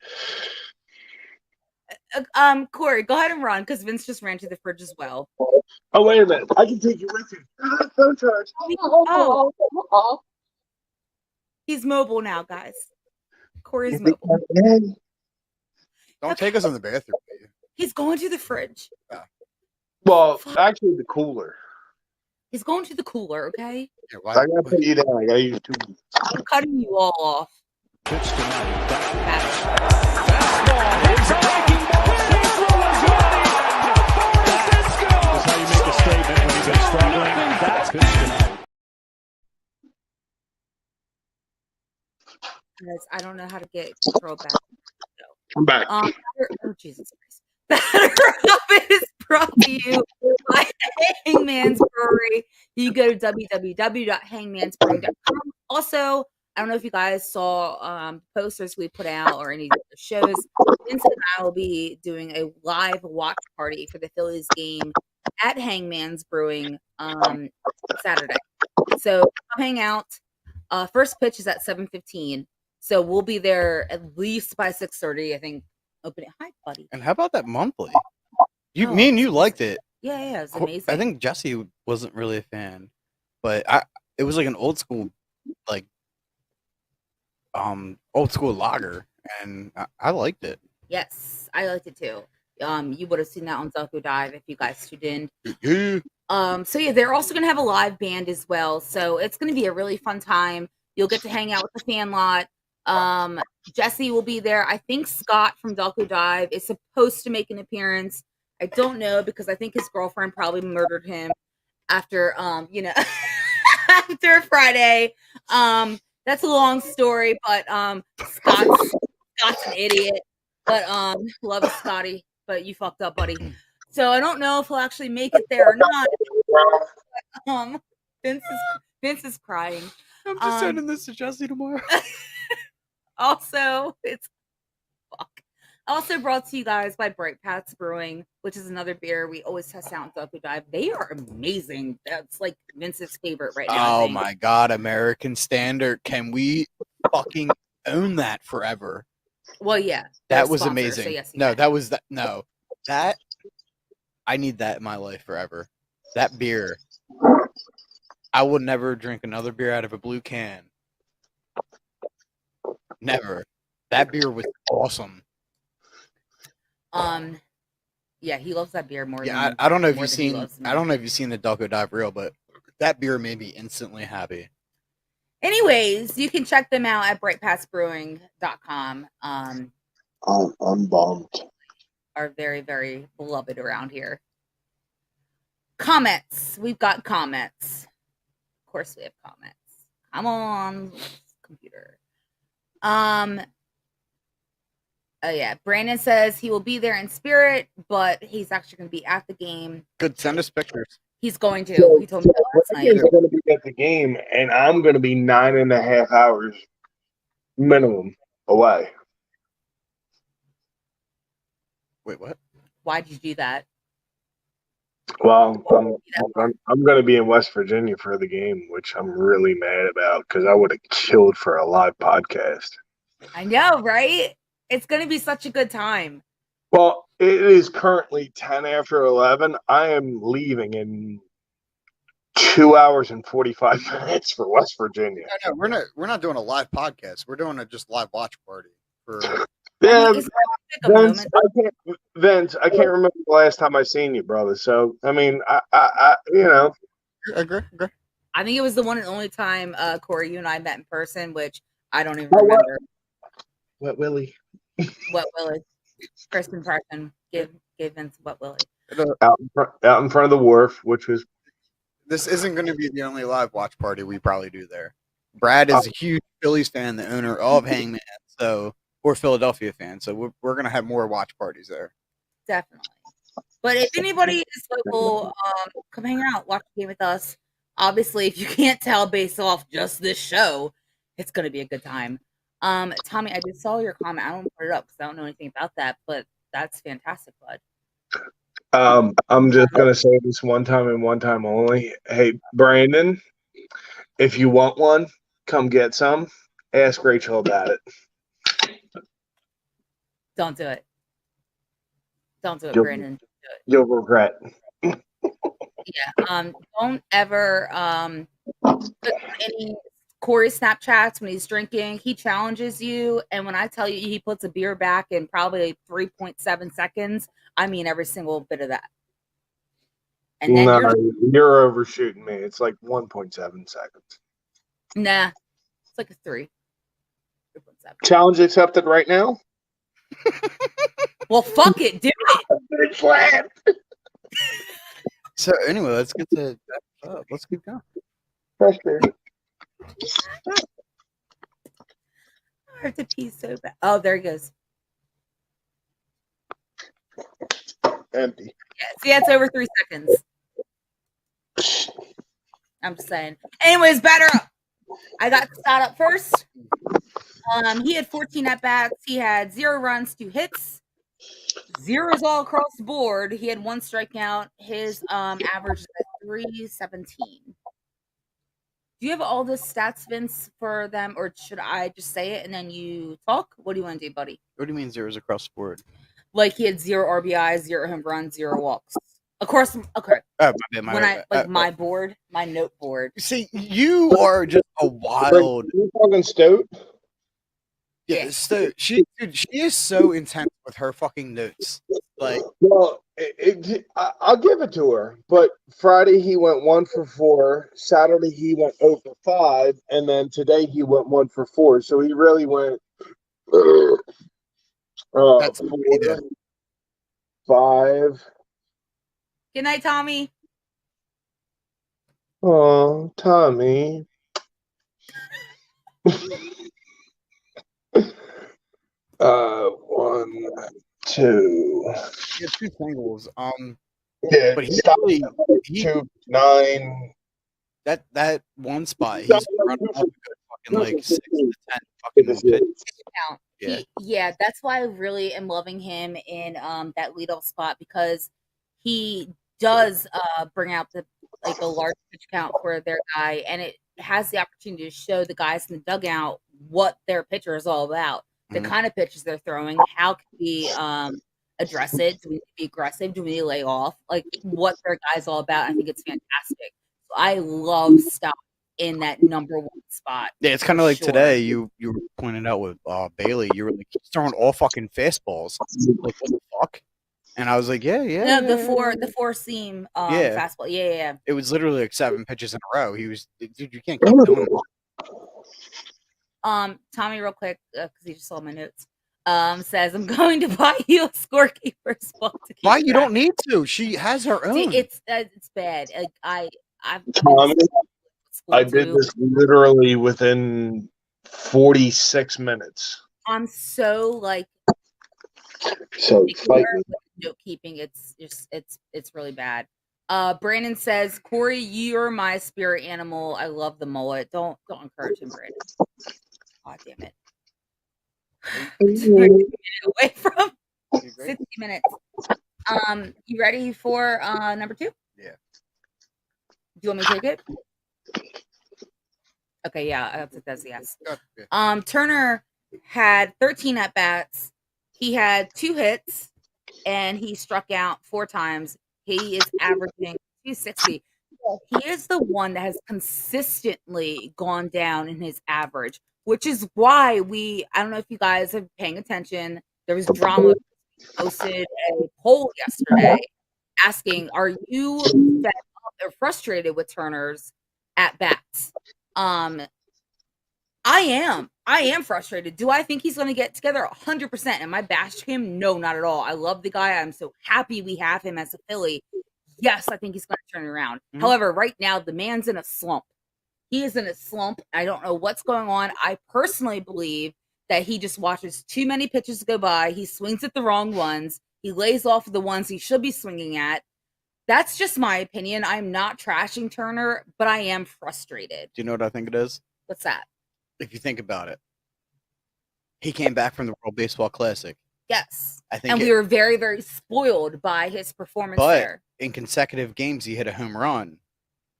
Corey, go ahead and run because Vince just ran to the fridge as well. Oh, wait a minute. I can take you with you. Oh. He's mobile now, guys. Corey's mobile. Don't take us in the bathroom. He's going to the fridge. Yeah. Well, actually, the cooler. He's going to the cooler, okay? Yeah, I gotta put you down. I gotta use 2. I'm cutting you all off. Pitch tonight. Fastball. It's a breaking ball. That's how you make a statement when you've been struggling. That's pitch tonight. Guys, I don't know how to get control back. I'm back. Oh, Jesus Christ. Better Up is brought to you by Hangman's Brewery. You go to www.hangmansbrewing.com. Also, I don't know if you guys saw posters we put out or any of the shows. Vince and I will be doing a live watch party for the Phillies game at Hangman's Brewing Saturday. So come hang out. First pitch is at 7:15. So we'll be there at least by 6:30, I think. Opening. Hi, buddy. And how about that monthly? Oh, Me and you liked it. Yeah, it's amazing. I think Jesse wasn't really a fan, but it was like an old school lager, and I liked it. Yes, I liked it too. You would have seen that on Zelko Dive if you guys tuned in. Yeah. So yeah, they're also gonna have a live band as well. So it's gonna be a really fun time. You'll get to hang out with the fan lot. Jesse will be there. I think Scott from Delco Dive is supposed to make an appearance. I don't know because I think his girlfriend probably murdered him after after Friday. That's a long story, but Scott's an idiot. But love you, Scotty. But you fucked up, buddy. So I don't know if he'll actually make it there or not. Vince is crying. I'm just sending this to Jesse tomorrow. Also brought to you guys by Bright Paths Brewing, which is another beer we always test out in Delco Dive. They are amazing. That's like Vince's favorite right now. Oh my god, American Standard. Can we fucking own that forever? Well, yeah. That was amazing. So yes, that I need that in my life forever. That beer. I will never drink another beer out of a blue can. Never. That beer was awesome. Yeah, he loves that beer more. Yeah, I don't know if you've seen. I don't know if you've seen the Delco Dive reel, but that beer made me instantly happy. Anyways, you can check them out at brightpathsbrewing.com. I'm bummed. Are very, very beloved around here. Comments. We've got comments. Of course, we have comments. Come on, computer. Oh yeah, Brandon says he will be there in spirit, but he's actually going to be at the game. Good, send us pictures. He's going to. He told me that last night. He's going to be at the game, and I'm going to be 9.5 hours minimum away. Wait, what? Why did you do that? Well, I'm going to be in West Virginia for the game, which I'm really mad about because I would have killed for a live podcast. I know, right? It's going to be such a good time. Well, it is currently 10 after 11. I am leaving in 2 hours and 45 minutes for West Virginia. No, we're not doing a live podcast. We're doing a just live watch party for. Yeah, Vince, I can't remember the last time I seen you, brother. So I mean, I Agree. I think it was the one and only time, Corey, you and I met in person, which I don't even remember. Wet Willie. Wet Willie. First impression. Give Vince Wet Willie. Out in front of the wharf, which was. This isn't going to be the only live watch party we probably do there. Brad is a huge Phillies fan, the owner of Hangman, or Philadelphia fan. So we're going to have more watch parties there. Definitely. But if anybody is local, come hang out, watch the game with us. Obviously, if you can't tell based off just this show, it's going to be a good time. Tommy, I just saw your comment. I don't put it up because I don't know anything about that, but that's fantastic, bud. I'm just gonna say this one time and one time only. Hey, Brandon, if you want one, come get some. Ask Rachel about it. Don't do it. Don't do it, Brandon. Do it. You'll regret. Yeah. Don't ever put any Corey Snapchats when he's drinking. He challenges you, and when I tell you he puts a beer back in probably 3.7 seconds, I mean every single bit of that. And then you're overshooting me. It's like 1.7 seconds. Nah, it's like a 3. 3.7. Challenge accepted right now. Well, fuck it, do it. So anyway, let's get to let's keep going. Fresh beer. I have to pee so bad. Oh, there he goes. Empty. Yeah, see, it's over 3 seconds. I'm just saying. Anyways, batter up. I got Stott up first. He had 14 at bats. He had 0 runs, 2 hits, zeros all across the board. He had 1 strikeout. His average is at 317. Do you have all the stats, Vince, for them, or should I just say it and then you talk? What do you want to do, buddy? What do you mean zeros across the board? Like he had 0 RBIs, 0 home runs, 0 walks. Of course, okay. My bad, my When bad. I my board, my note board. See, you are just a wild. You talking Stoat? Yeah, so she is so intense with her fucking notes. Like, Well, I'll give it to her. But Friday he went 1 for 4. Saturday he went 0 for 5, and then today he went 1 for 4. So he really went That's 4, either. 5. Good night, Tommy. Oh, Tommy. 1, 2. He had 2 singles. Yeah, But he stop. really, he 2, 9. that one spot, he's running off a good fucking like 6 to 10 fucking pitches. Count. Yeah. Yeah, that's why I really am loving him in that leadoff spot because he does bring out the a large pitch count for their guy, and it has the opportunity to show the guys in the dugout what their pitcher is all about, the kind of pitches they're throwing, how can we address it? Do we need to be aggressive? Do we need to lay off? Like what their guy's all about. I think it's fantastic. So I love stuff in that number 1 spot. Yeah, it's kind of like today. You were pointing out with Bailey. You were like he's throwing all fucking fastballs. Like what the fuck? And I was like, yeah. No, the four seam fastball. Yeah. It was literally like 7 pitches in a row. He was, dude, you can't keep doing that. Tommy, real quick, because he just saw my notes. Says I'm going to buy you a scorekeeper's book. Why you don't need to? She has her own. See, it's bad. Like I've Tommy, I did this literally within 46 minutes. I'm so like So note keeping. It's just it's really bad. Brandon says, Corey, you're my spirit animal. I love the mullet. Don't encourage him, Brandon. God damn it. Away from 60 minutes. You ready for number 2? Yeah. Do you want me to take it? Okay, yeah, that's yes. Okay. Turner had 13 at bats. He had 2 hits, and he struck out 4 times. He is averaging 260. He is the one that has consistently gone down in his average, which is why I don't know if you guys are paying attention. There was drama. Posted a poll yesterday asking, are you fed up or frustrated with Turner's at bats? I am frustrated. Do I think he's going to get together? 100%. Am I bashing him? No, not at all. I love the guy. I'm so happy we have him as a Philly. Yes, I think he's going to turn it around. Mm-hmm. However, right now, the man's in a slump. He is in a slump. I don't know what's going on. I personally believe that he just watches too many pitches go by. He swings at the wrong ones. He lays off the ones he should be swinging at. That's just my opinion. I'm not trashing Turner, but I am frustrated. Do you know what I think it is? What's that? If you think about it, he came back from the World Baseball Classic. Yes. I think and we were very, very spoiled by his performance there. In consecutive games, he hit a home run.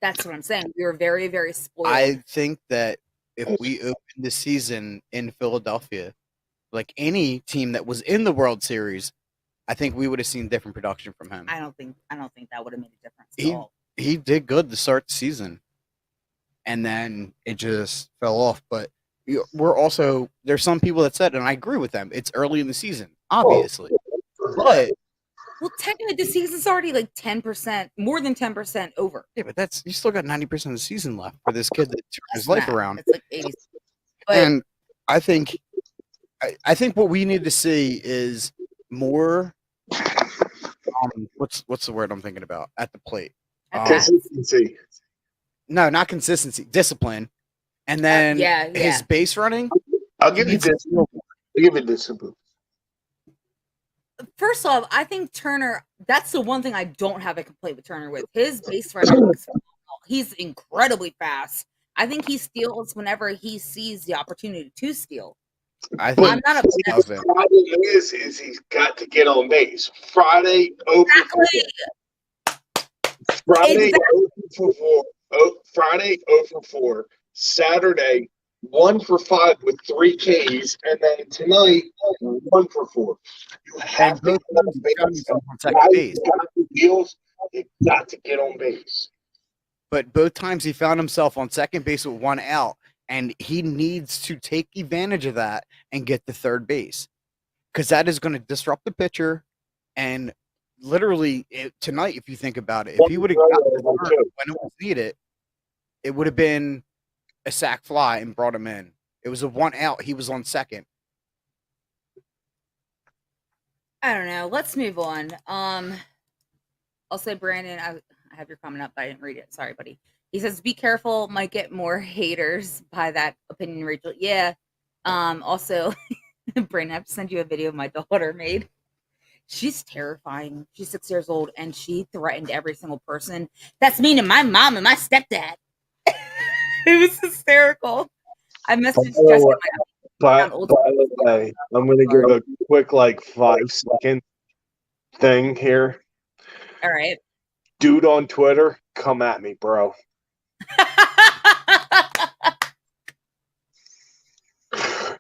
That's what I'm saying. We were very, very spoiled. I think that if we opened the season in Philadelphia, like any team that was in the World Series, I think we would have seen different production from him. I don't think that would have made a difference at all. He did good to start the season, and then it just fell off. But there's some people that said, and I agree with them, it's early in the season, obviously. But technically, the season's already like 10%, more than 10% over. Yeah, but you still got 90% of the season left for this kid that turned his life around. It's like 80. And I think what we need to see is more. What's the word I'm thinking about at the plate? Consistency. No, not consistency. Discipline, and then his base running. I'll give you discipline. I'll give you discipline. First off, I think Turner, that's the one thing I don't have a complaint with Turner with. His base running looks He's incredibly fast. I think he steals whenever he sees the opportunity to steal. I But think I'm not the of it. problem is he's got to get on base. Friday, 0 for 4. Friday, Exactly. 0 for 4. Oh, Friday, 0 for 4. Saturday, 1 for 5 with 3 Ks. And then tonight, 1 for 4. You have And to both get on times he found base. himself on And second guys base. who got the deals, you got to get on base. But both times he found himself on second base with 1 out, and he needs to take advantage of that and get to third base, because that is going to disrupt the pitcher. And literally tonight, if you think about it, if he would have gotten the third when it was needed, it would have been a sac fly and brought him in. It was a 1 out. He was on second. I don't know. Let's move on. Also, Brandon, I have your comment up, but I didn't read it. Sorry, buddy. He says, "Be careful, might get more haters by that opinion, Rachel." Yeah. Also, Brandon, I have to send you a video my daughter made. She's terrifying. She's 6 years old, and she threatened every single person. That's meaning my mom and my stepdad. It was hysterical. I messaged Jessica. By the way, I'm going to give a quick 5-second thing here. All right. Dude on Twitter, come at me, bro.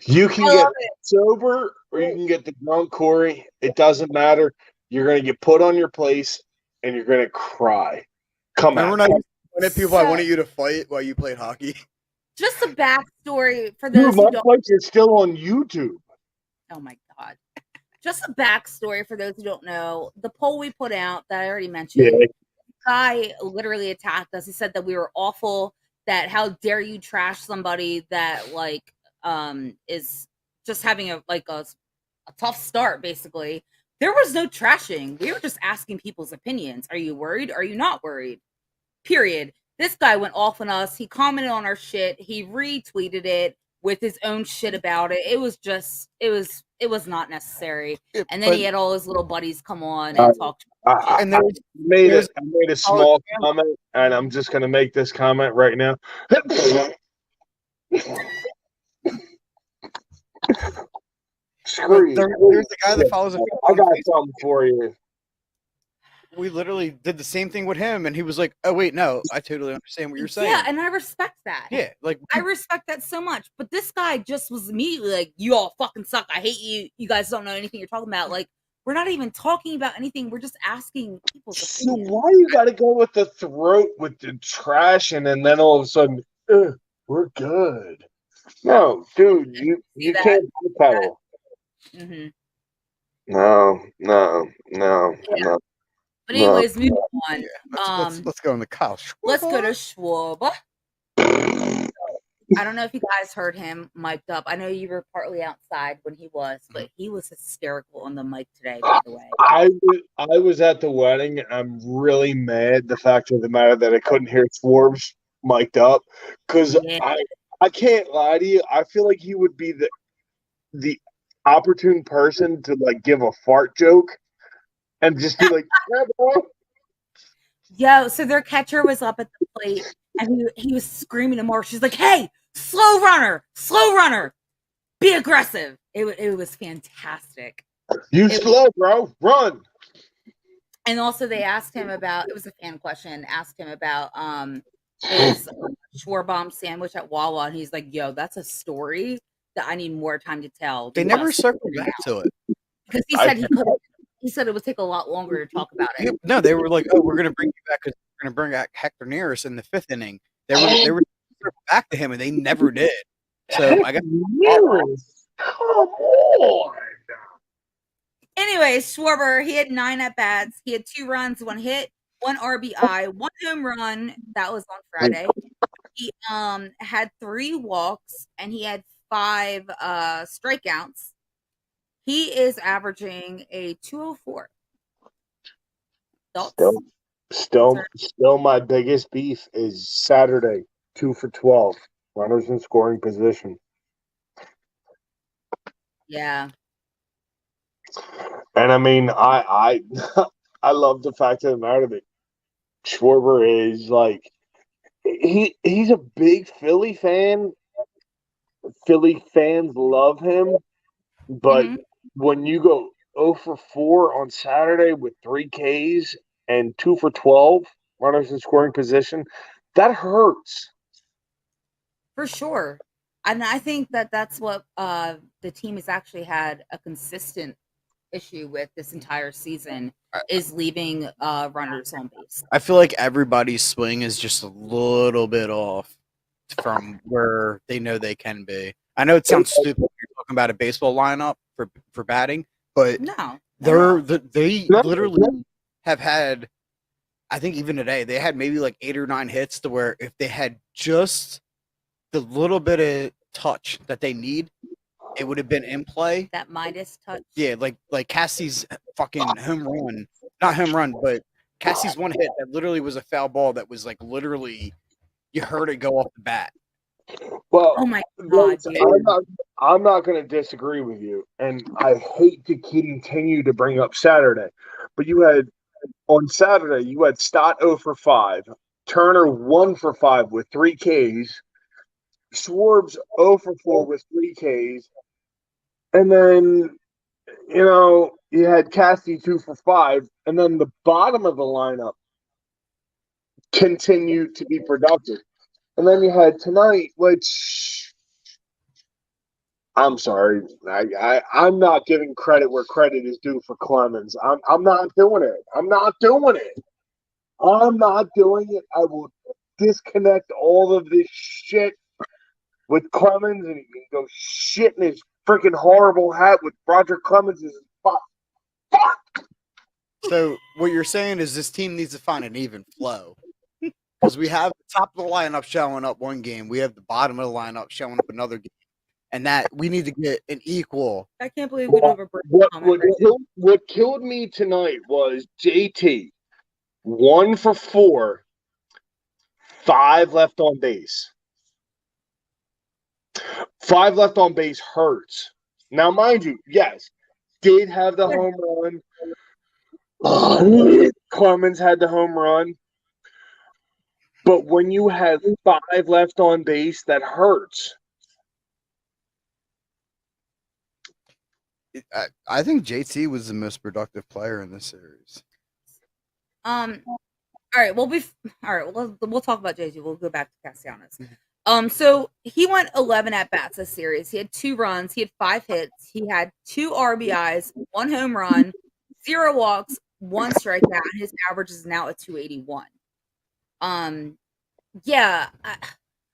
You can get sober or you can get the drunk, Corey. It doesn't matter. You're going to get put on your place and you're going to cry. Come Remember on. when I wanted people, I wanted you to fight while you played hockey. Just a backstory for those Dude, who my don't. fights are still on YouTube. Oh my god! Just a backstory for those who don't know. The poll we put out that I already mentioned. Yeah. Guy literally attacked us. He said that we were awful. That how dare you trash somebody that is just having a tough start. Basically, there was no trashing. We were just asking people's opinions. Are you worried? Are you not worried? Period. This guy went off on us. He commented on our shit. He retweeted it with his own shit about it. It was just, it was not necessary. And then he had all his little buddies come on and talk. I made a small comment, and I'm just going to make this comment right now. Screw you. There's the guy that follows us. I got something for you. We literally did the same thing with him, and he was like, "Oh wait, no, I totally understand what you're saying." Yeah, and I respect that. Yeah, I respect that so much. But this guy just was immediately like, "You all fucking suck. I hate you. You guys don't know anything you're talking about." Like, we're not even talking about anything. We're just asking people's So opinions. why you got to go with the throat with the trash, and then all of a sudden, we're good? No, dude, you can't pedal. Mm-hmm. No. But anyways, moving on. Yeah, let's go on the couch. Let's go to Schwab. I don't know if you guys heard him mic'd up. I know you were partly outside when he was, but he was hysterical on the mic today, by the way. I was at the wedding. I'm really mad the fact of the matter that I couldn't hear Schwarb's mic'd up, because I can't lie to you. I feel like he would be the opportune person to give a fart joke and just be like, yeah, bro. Yo, so their catcher was up at the plate and he was screaming to Mark. She's like, "Hey, slow runner, be aggressive." It was fantastic. Slow, bro, run. And also they asked him about, it was a fan question, asked him about his Schwarbomb sandwich at Wawa, and he's like, "Yo, that's a story that I need more time to tell." They never circled back to it because he said he said it would take a lot longer to talk about it. No, they were like, "Oh, we're gonna bring you back because we're gonna bring back Hector Neris in the 5th inning." They were back to him, and they never did. So I got come on. Anyway, Schwarber, he had 9 at bats. He had 2 runs, 1 hit, 1 RBI, 1 home run. That was on Friday. He had 3 walks and he had 5 strikeouts. He is averaging a 204. Still, my biggest beef is Saturday, 2 for 12, runners in scoring position. Yeah. And I mean, I love the fact of the matter that Schwarber is he's a big Philly fan. Philly fans love him, but Mhm. when you go 0 for 4 on Saturday with 3 Ks and 2 for 12 runners in scoring position, that hurts. For sure. And I think that that's what the team has actually had a consistent issue with this entire season is leaving runners on base. I feel like everybody's swing is just a little bit off from where they know they can be. I know it sounds stupid when you're talking about a baseball lineup for batting, but No. they No, literally have had, I think even today, they had maybe like 8 or 9 hits to where if they had just the little bit of touch that they need, it would have been in play. That Midas touch. Yeah, like Cassie's fucking home run, not home run, but Cassie's one hit that literally was a foul ball that was like literally you heard it go off the bat. Well, Oh my god, dude. I'm not going to disagree with you, and I hate to continue to bring up Saturday, but on Saturday you had Stott 0 for 5, Turner 1 for 5 with 3 Ks, Schwartz 0 for 4 with 3 Ks, and then you had Cassie 2 for 5, and then the bottom of the lineup continued to be productive. And then you had tonight, which I'm sorry, I'm not giving credit where credit is due for Clemens. I'm not doing it. I'm not doing it. I will disconnect all of this shit with Clemens, and he can go shit in his freaking horrible hat with Roger Clemens. Fuck. So what you're saying is this team needs to find an even flow. Because we have the top of the lineup showing up one game, we have the bottom of the lineup showing up another game, and that we need to get an equal. I can't believe we don't have a break comment right now. What killed me tonight was JT 1 for 4, 5 left on base. 5 left on base hurts. Now, mind you, yes, did have the home run. Clemens had the home run. But when you have 5 left on base, that hurts. I think JT was the most productive player in this series. All right, we'll talk about JT. We'll go back to Castellanos. So he went 11 at bats this series. He had 2 runs, he had 5 hits, he had 2 RBIs, 1 home run, 0 walks, 1 strikeout, and his average is now at 281. Yeah,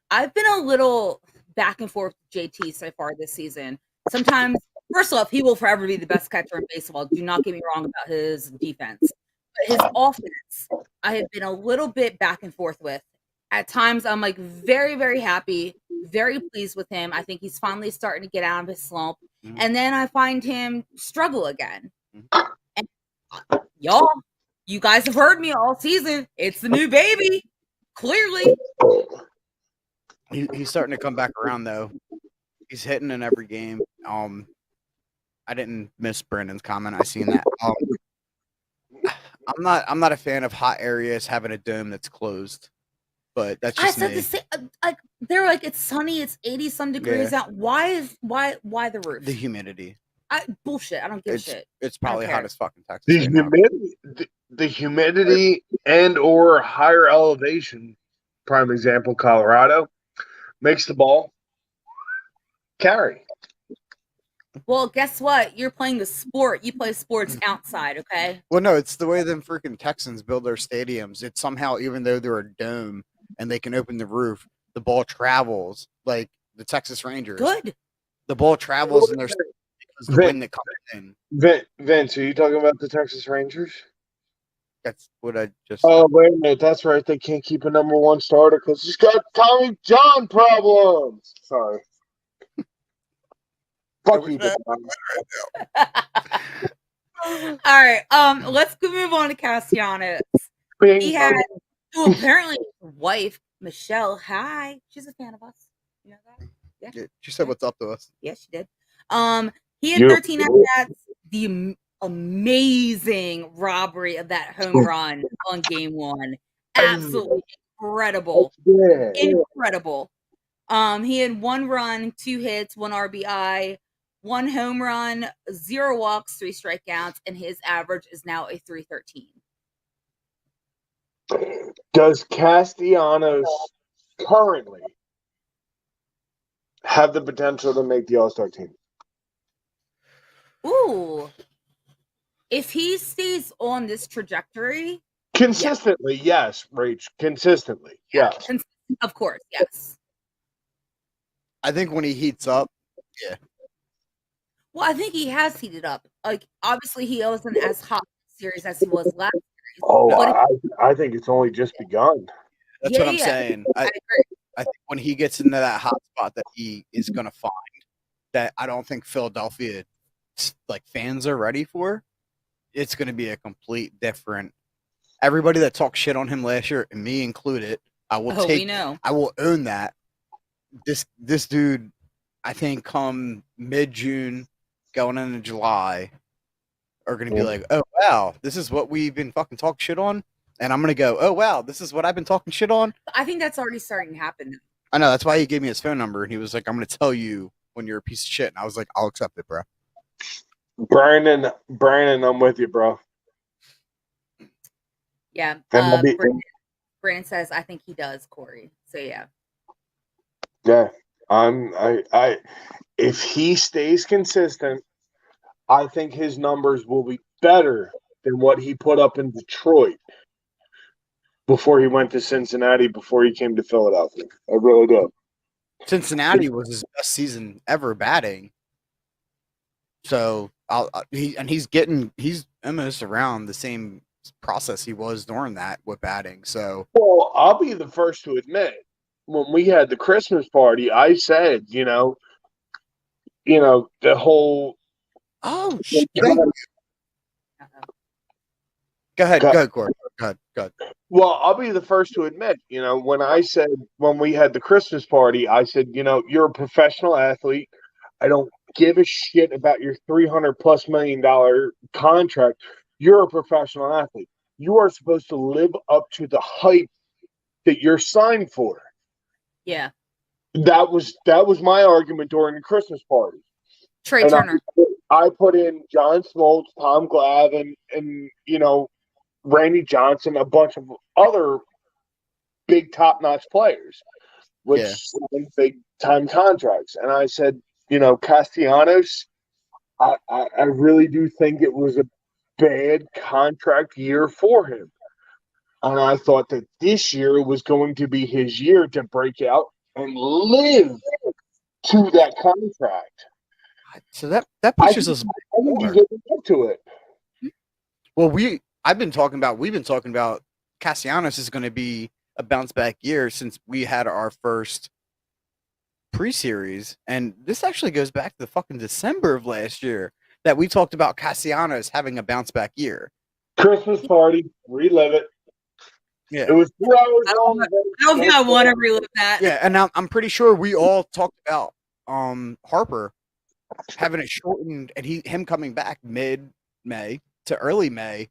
I've been a little back and forth with JT so far this season. Sometimes, first off, he will forever be the best catcher in baseball. Do not get me wrong about his defense. But his offense, I have been a little bit back and forth with. At times, I'm like very, very happy, very pleased with him. I think he's finally starting to get out of his slump. Mhm. And then I find him struggle again. And y'all, you guys have heard me all season. It's the new baby. Clearly. He's starting to come back around though. He's hitting in every game. I didn't miss Brandon's comment. I seen that. I'm not a fan of hot areas having a dome that's closed, but that's just I said me. the same. Like they're like it's sunny. It's 80-some degrees out. Why the roof? The humidity. Bullshit. I don't give a shit. It's probably care. hot as fucking Texas. The humidity and or higher elevation, prime example, Colorado, makes the ball carry. Well, guess what? You're playing the sport. You play sports outside, okay? Well, no, it's the way them freaking Texans build their stadiums. It's somehow, even though they're a dome and they can open the roof, the ball travels like the Texas Rangers. Good. The ball travels in their because the wind that comes in. Vince, are you talking about the Texas Rangers? That's what I just. Oh, wait a minute. That's right. They can't keep a number 1 starter because he's got Tommy John problems. Sorry. Fuck you. All right. Let's move on to Castellanos. He had apparently his wife, Michelle. Hi. She's a fan of us. You know that? Yeah, she said what's up to us. Yes, she did. He had 13 at-bats. The amazing robbery of that home run on game 1. Absolutely incredible. Yeah. Incredible. He had 1 run, 2 hits, 1 RBI, 1 home run, 0 walks, 3 strikeouts, and his average is now a 313. Does Castellanos currently have the potential to make the All-Star team? Ooh. If he stays on this trajectory, Consistently, yes, Rach. Consistently, yes. of course, yes. I think when he heats up, Well, I think he has heated up. Like, obviously, he wasn't as hot series as he was last series. Oh, But I think it's only just begun. that's what I'm saying. I agree. I think when he gets into that hot spot that he is going to find, that I don't think Philadelphia fans are ready for, it's going to be a complete different. Everybody that talked shit on him last year, and me included, I will we know. I will own that. This dude, I think, come mid-June, going into July, are going to be like, oh wow, this is what we've been fucking talking shit on, and I'm going to go, oh wow, this is what I've been talking shit on. I think that's already starting to happen. I know, that's why he gave me his phone number, and he was like, I'm going to tell you when you're a piece of shit, and I was like, I'll accept it, bro. Brandon, I'm with you, bro. Yeah. And Brandon says, I think he does, Corey. So yeah. Yeah. I if he stays consistent, I think his numbers will be better than what he put up in Detroit before he went to Cincinnati, before he came to Philadelphia. I really do. Cincinnati was his best season ever batting. So he's almost around the same process he was during that with batting. So Well, I'll be the first to admit, when we had the Christmas party, I said, the whole. oh shit. Go ahead, Corey. Go ahead. Well, I'll be the first to admit, when we had the Christmas party, I said, you're a professional athlete. I don't give a shit about your $300+ million contract. You're a professional athlete. You are supposed to live up to the hype that you're signed for. Yeah. That was my argument during the Christmas party. Trey Turner. I put in John Smoltz, Tom Glavine, and Randy Johnson, a bunch of other big top-notch players with signed big-time contracts. And I said, Castellanos, I really do think it was a bad contract year for him. And I thought that this year was going to be his year to break out and live to that contract. So that pushes us. I think he's living up to it. Well, we've been talking about Castellanos is going to be a bounce back year since we had our first pre-series, and this actually goes back to the fucking December of last year that we talked about Castellanos having a bounce back year. Christmas party, relive it. Yeah, it was 2 hours long. I don't think I want to relive that. Yeah, and I'm pretty sure we all talked about Harper having it shortened and him coming back mid-May to early May.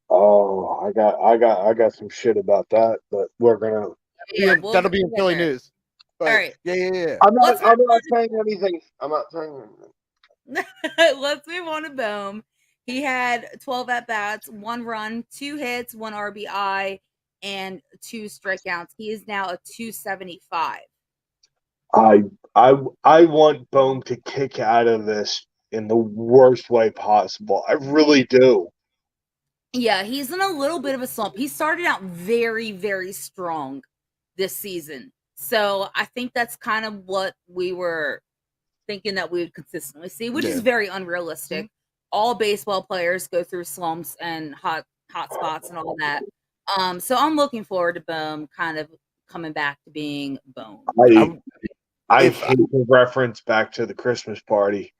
Oh, I got some shit about that, but we're gonna. Yeah, that'll be in Philly news. But, all right. Yeah. I'm not saying anything. I'm not saying anything. Let's move on to Bohm. He had 12 at-bats, 1 run, 2 hits, 1 RBI, and 2 strikeouts. He is now a 275. I want Bohm to kick out of this in the worst way possible. I really do. Yeah, he's in a little bit of a slump. He started out very, very strong this season. So I think that's kind of what we were thinking that we would consistently see, which is very unrealistic. All baseball players go through slumps and hot spots and all that. So I'm looking forward to Bohm kind of coming back to being Bohm. I hate the reference back to the Christmas party.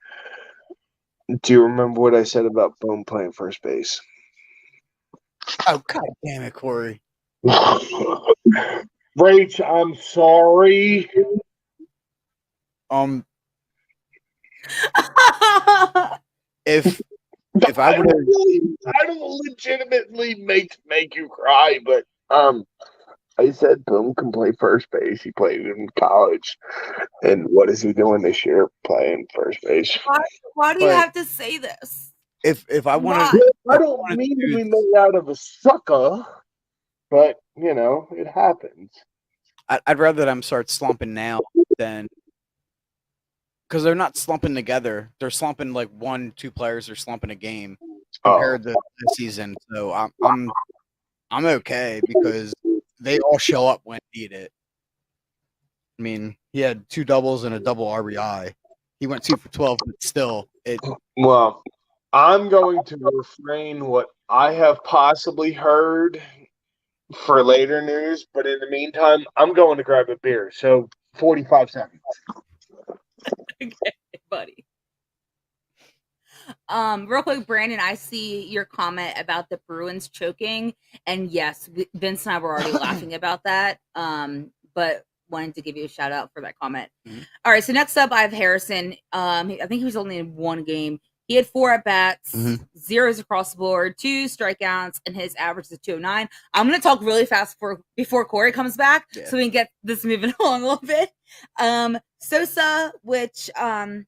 Do you remember what I said about Bohm playing first base? Oh, god damn it, Corey. Rach, I'm sorry. If I would I don't legitimately make you cry, but I said Boom can play first base. He played in college. And what is he doing this year? Playing first base. Why do you But- have to say this? If I wanted, Why? I don't mean to be made out of a sucker, but it happens. I'd rather them start slumping now than because they're not slumping together. They're slumping like 1-2 players are slumping a game compared to this season. So I'm okay because they all show up when needed. I mean, he had 2 doubles and a double RBI. He went 2 for 12, but still, it. Well, I'm going to refrain what I have possibly heard for later news, but in the meantime, I'm going to grab a beer. So 45 seconds. Okay, buddy. Real quick, Brandon, I see your comment about the Bruins choking, and yes, Vince and I were already laughing about that. But wanted to give you a shout out for that comment. Mm-hmm. All right, so next up, I have Harrison. I think he was only in 1 game. He had 4 at bats, zeros across the board, 2 strikeouts, and his average is 209. I'm gonna talk really fast before Corey comes back, so we can get this moving along a little bit. Sosa, which never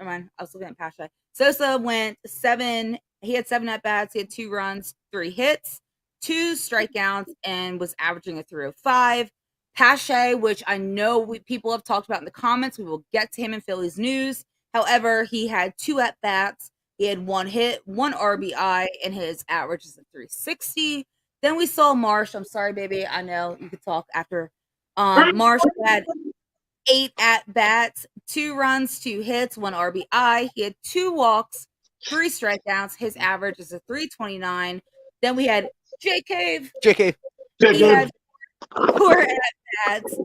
mind, I was looking at Pasha. Sosa went 7. He had 7 at bats. He had 2 runs, 3 hits, 2 strikeouts, and was averaging a 305. Pache, which I know people have talked about in the comments. We will get to him in Phillies news. However, he had 2 at bats. He had 1 hit, 1 RBI, and his average is a 360. Then we saw Marsh. I'm sorry, baby. I know you could talk after. Marsh had 8 at bats, 2 runs, 2 hits, 1 RBI. He had 2 walks, 3 strikeouts. His average is a 329. Then we had J Cave. He had 4 at bats.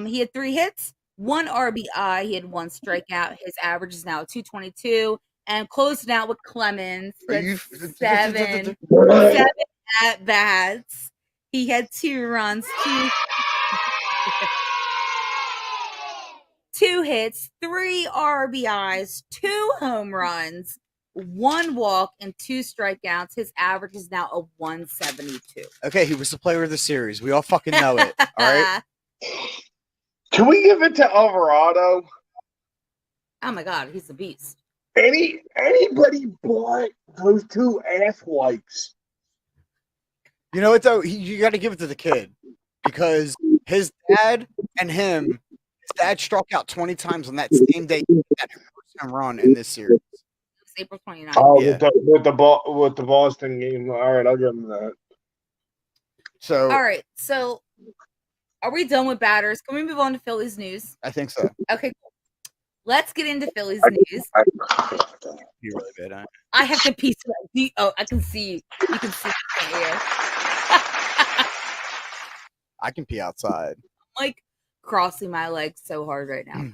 He had 3 hits, 1 RBI. He had 1 strikeout. His average is now 222. And closing out with Clemens, who had 7 at bats. He had 2 runs, 2 hits, 3 RBIs, 2 home runs, 1 walk, and 2 strikeouts. His average is now a 172. Okay, he was the player of the series. We all fucking know it. All right. Can we give it to Alvarado? Oh my God, he's a beast. Anybody but those 2 ass wipes. You know what though? You got to give it to the kid because his dad and him. His dad struck out 20 times on that same day. He had his first home run in this series. It was April 29th. Oh, yeah. with the Boston game. All right, I'll give him that. So all right, so are we done with batters? Can we move on to Phillies news? I think so. Okay, cool. Let's get into Phillies news. You're really good, huh? I have to pee. Oh, I can see you. You can see me. I can pee outside. Like crossing my legs so hard right now.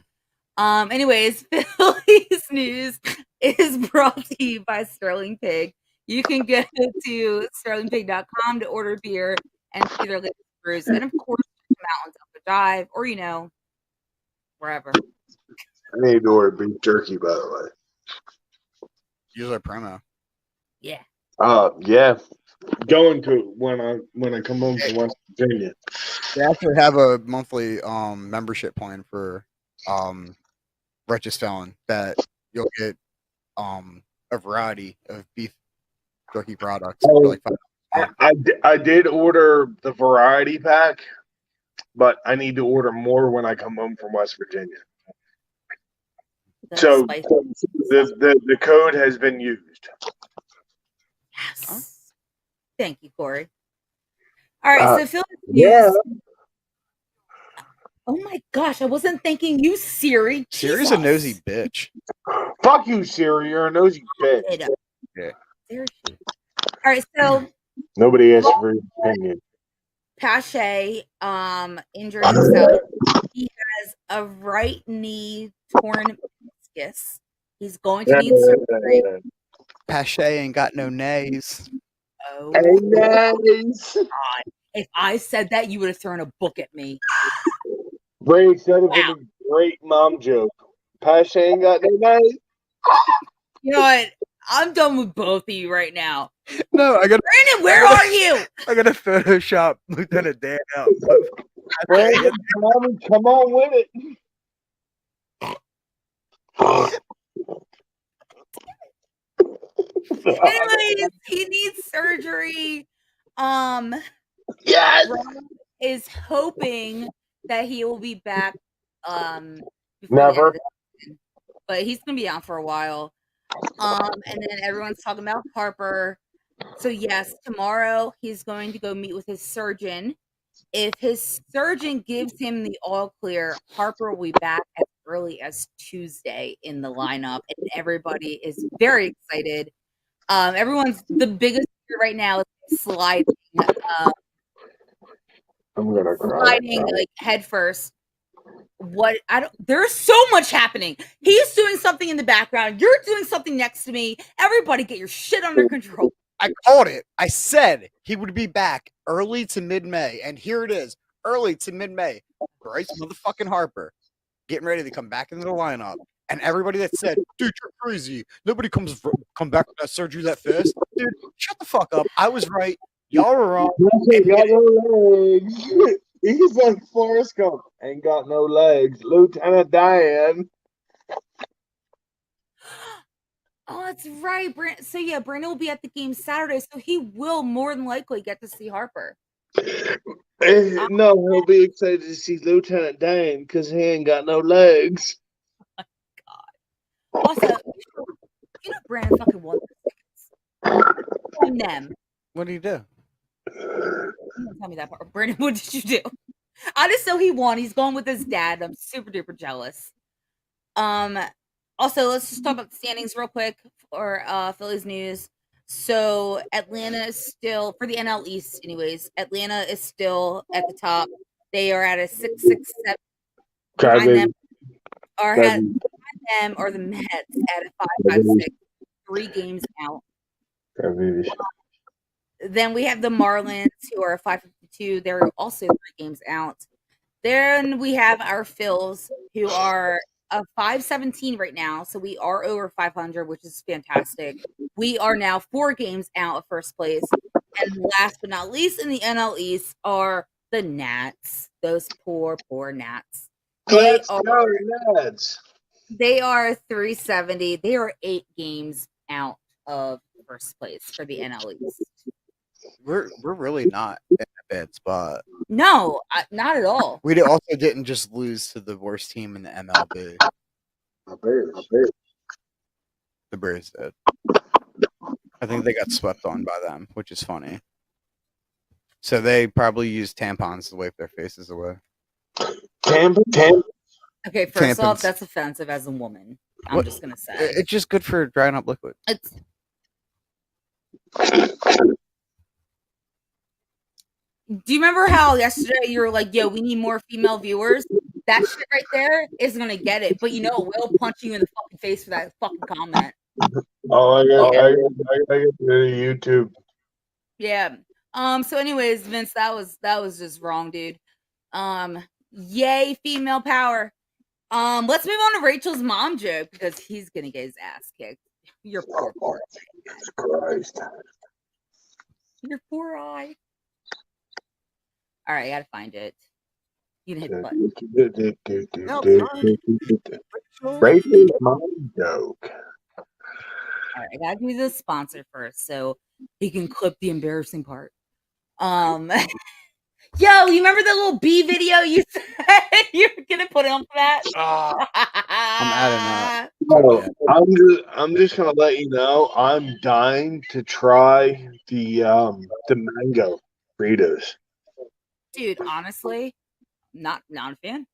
Anyways, Phillies news is brought to you by Sterling Pig. You can go to sterlingpig.com to order beer and see their latest brews, and of course, the mountains up the dive, or wherever. I need to order beef jerky, by the way. Use our promo. Yeah. Yeah. Going to when I come home from West Virginia. They actually have a monthly membership plan for Righteous Felon that you'll get a variety of beef jerky products. For like I did order the variety pack, but I need to order more when I come home from West Virginia. That's So spicy. the code has been used. Yes. Huh? Thank you, Corey. All right, so Phillies news. Yeah. Oh my gosh, I wasn't thanking you, Siri. Siri's a nosy bitch. Fuck you, Siri. You're a nosy bitch. Yeah. Seriously. All right, so Nobody asked for your opinion. Pache injured himself. He has a right knee torn meniscus. He's going to need surgery. Pache ain't got no nays. Oh, nice. God. If I said that, you would have thrown a book at me. Ray said it been a great mom joke. Pache ain't got no nice. You know what? I'm done with both of you right now. No, Brandon, where are you? I gotta Photoshop Lieutenant Dan out. Brandon, come on with it. Anyways, he needs surgery. Yes. Rob is hoping that he will be back before the end Never. of the season, but he's gonna be out for a while. And then everyone's talking about Harper. So yes, tomorrow he's going to go meet with his surgeon. If his surgeon gives him the all clear, Harper will be back as early as Tuesday in the lineup, and everybody is very excited. Everyone's the biggest fear right now is sliding, I'm gonna cry. sliding like head first. What I don't there's so much happening. He's doing something in the background. You're doing something next to me. Everybody get your shit under control. I called it. I said he would be back early to mid-May, and here it is, early to mid-May. Bryce motherfucking Harper getting ready to come back into the lineup, and everybody that said, "Dude, you're crazy. Nobody come back from that surgery that fast." Dude, shut the fuck up. I was right. Y'all were wrong. Ain't got no legs. He's like Forrest Gump. Ain't got no legs. Lieutenant Dan. Oh, that's right. So yeah, Brandon will be at the game Saturday, so he will more than likely get to see Harper. No, he'll be excited to see Lieutenant Dan because he ain't got no legs. Also, you know Brandon fucking won from them. What do you do? Don't tell me that part. Brandon, what did you do? I just know he won. He's going with his dad. I'm super duper jealous. Also, let's just talk about the standings real quick for Phillies news. So Atlanta is still for the NL East, anyways. Atlanta is still at the top. They are at a 6-6-7. Behind them are the Mets at a 5-5-6, 3 games out. Then we have the Marlins who are 552. They're also 3 games out. Then we have our Phils who are a 517 right now. So we are over 500, which is fantastic. We are now 4 games out of first place. And last but not least in the NL East are the Nats. Those poor Nats. Let's go, Nats. They are 370. They are 8 games out of first place for the NL East. We're really not in a bad spot. No, not at all. We also didn't just lose to the worst team in the MLB. The Braves did. I think they got swept on by them, which is funny. So they probably used tampons to wipe their faces away. Okay, first off, that's offensive as a woman. I'm just gonna say it's just good for drying up liquid. Do you remember how yesterday you were like, "Yo, we need more female viewers"? That shit right there is gonna get it, but we'll punch you in the fucking face for that fucking comment. Oh, I got YouTube. Yeah. So, anyways, Vince, that was just wrong, dude. Yay, female power. Let's move on to Rachel's mom joke because he's gonna get his ass kicked. Your poor Jesus Christ. Your poor eye. All right, I gotta find it. You can hit the button. Rachel's mom joke. All right, I gotta do the sponsor first so he can clip the embarrassing part. Yo, you remember the little bee video you said you were gonna put on for that? I'm adding that. No, I'm just gonna let you know I'm dying to try the mango burritos. Dude, honestly, not a fan.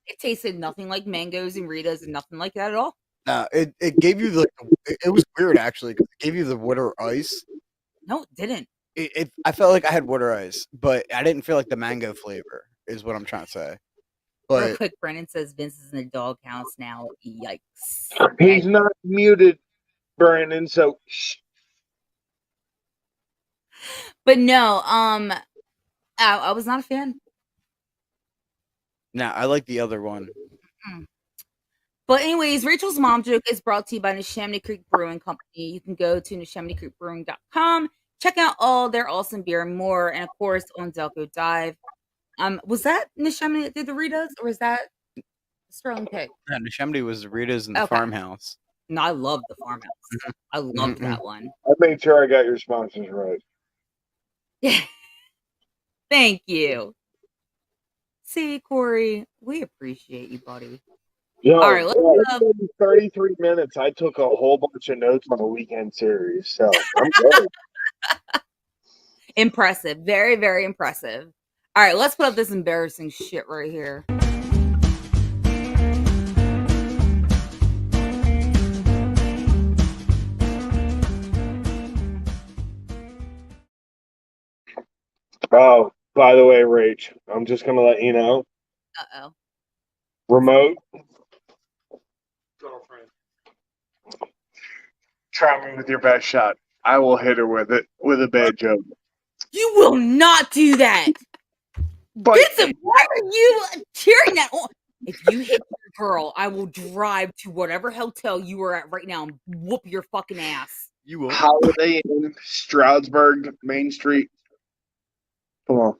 It tasted nothing like mangoes and Ritas and nothing like that at all. No, it gave you it was weird actually because it gave you the water ice. No, it didn't. I felt like I had water ice, but I didn't feel like the mango flavor is what I'm trying to say. But real quick, Brennan says Vince is in the doghouse now. Yikes. He's not muted, Brandon, so shh. But no, I was not a fan. No, I like the other one. But anyways, Rachel's mom joke is brought to you by Neshaminy Creek Brewing Company. You can go to NeshaminyCreekBrewing.com, check out all their awesome beer and more, and of course on Delco Dive. Was that Neshaminy that did the Ritas, or was that Sterling Pig? Yeah, Neshaminy was the Rita's in the Okay. farmhouse. No, I love the farmhouse. I loved that one. I made sure I got your sponsors right. Yeah. Thank you. See, Corey, we appreciate you, buddy. Yo, All right, let's 33 minutes. I took a whole bunch of notes on a weekend series, so I'm good. Impressive. Very, very impressive. All right, let's put up this embarrassing shit right here. Oh, by the way, Rach, I'm just gonna let you know. Uh-oh. Remote girlfriend. Try me with your best shot. I will hit her with it with a bad joke. You will not do that. But Vincent, why are you cheering that on? If you hit your girl, I will drive to whatever hotel you are at right now and whoop your fucking ass. You will. Holiday Inn, Stroudsburg, Main Street. Come on.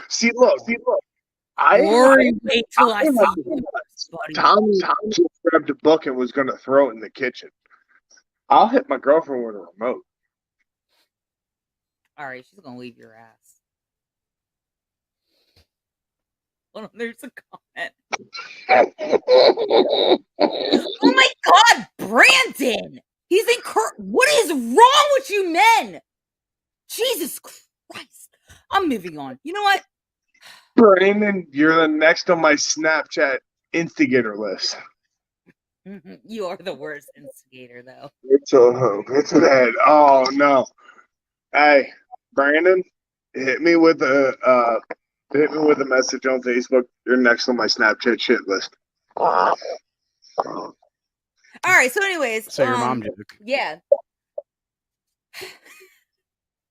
See, look. Corey, wait till I see you, buddy. Tommy just grabbed a book and was gonna throw it in the kitchen. I'll hit my girlfriend with a remote. All right, she's gonna leave your ass. Hold on, there's a comment. Oh my God, Brandon! He's in What is wrong with you men? Jesus Christ! I'm moving on. You know what? Brandon, you're the next on my Snapchat instigator list. You are the worst instigator, though. It's bad. Oh no. Hey, Brandon, hit me with a message on Facebook. You're next on my Snapchat shit list. All right. So, anyways, So your mom joke. Yeah.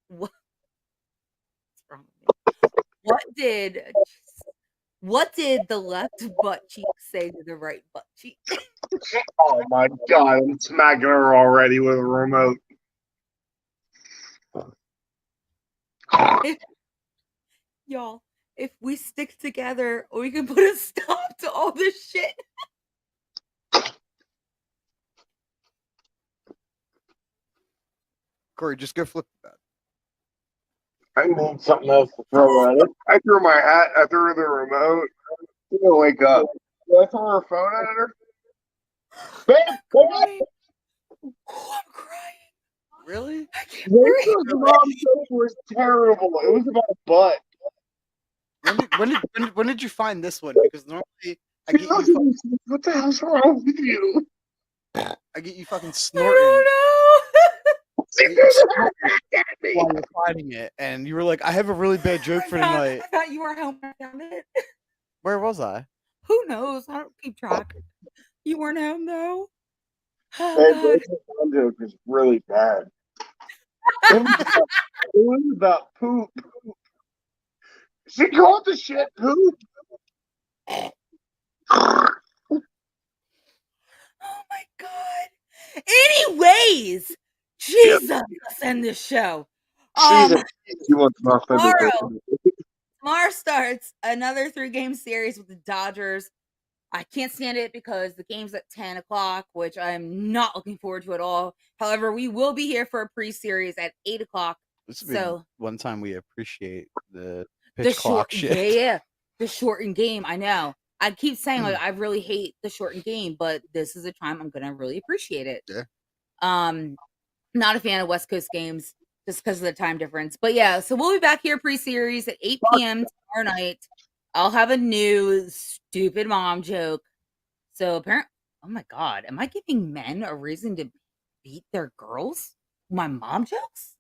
What's wrong with me? What did the left butt cheek say to the right butt cheek? Oh my God, I'm smacking her already with a remote. Y'all, if we stick together, we can put a stop to all this shit. Corey, just go flip that. I need something else to throw at it. I threw my hat. I threw the remote. You gonna wake up. Did I throw her phone at her? Babe, wake up! Oh, I'm crying. Really? I can't breathe. Rachel's mom joke was terrible. It was about a butt. When did you find this one? Because normally I get you. What the hell's wrong with you? I get you fucking I snorting don't know. while you're fighting it, and you were like, "I have a really bad joke for tonight." I thought you were home when I found it. Where was I? Who knows? I don't keep track. You weren't home though. Oh, That God. Rachel's mom joke is really bad. It was about poop. She called the shit poop. Oh my God. Anyways, Jesus, let's end this show. She wants nothing to do. Tomorrow starts another 3-game series with the Dodgers. I can't stand it because the game's at 10 o'clock, which I'm not looking forward to at all. However, we will be here for a pre-series at 8 o'clock. This will be So one time we appreciate the the pitch clock short, shit. yeah, the shortened game. I know. I keep saying like I really hate the shortened game, but this is a time I'm gonna really appreciate it. Yeah. Not a fan of West Coast games just because of the time difference. But yeah, so we'll be back here pre-series at 8 p.m. tomorrow night. I'll have a new stupid mom joke. So apparently, oh my God, am I giving men a reason to beat their girls? My mom jokes?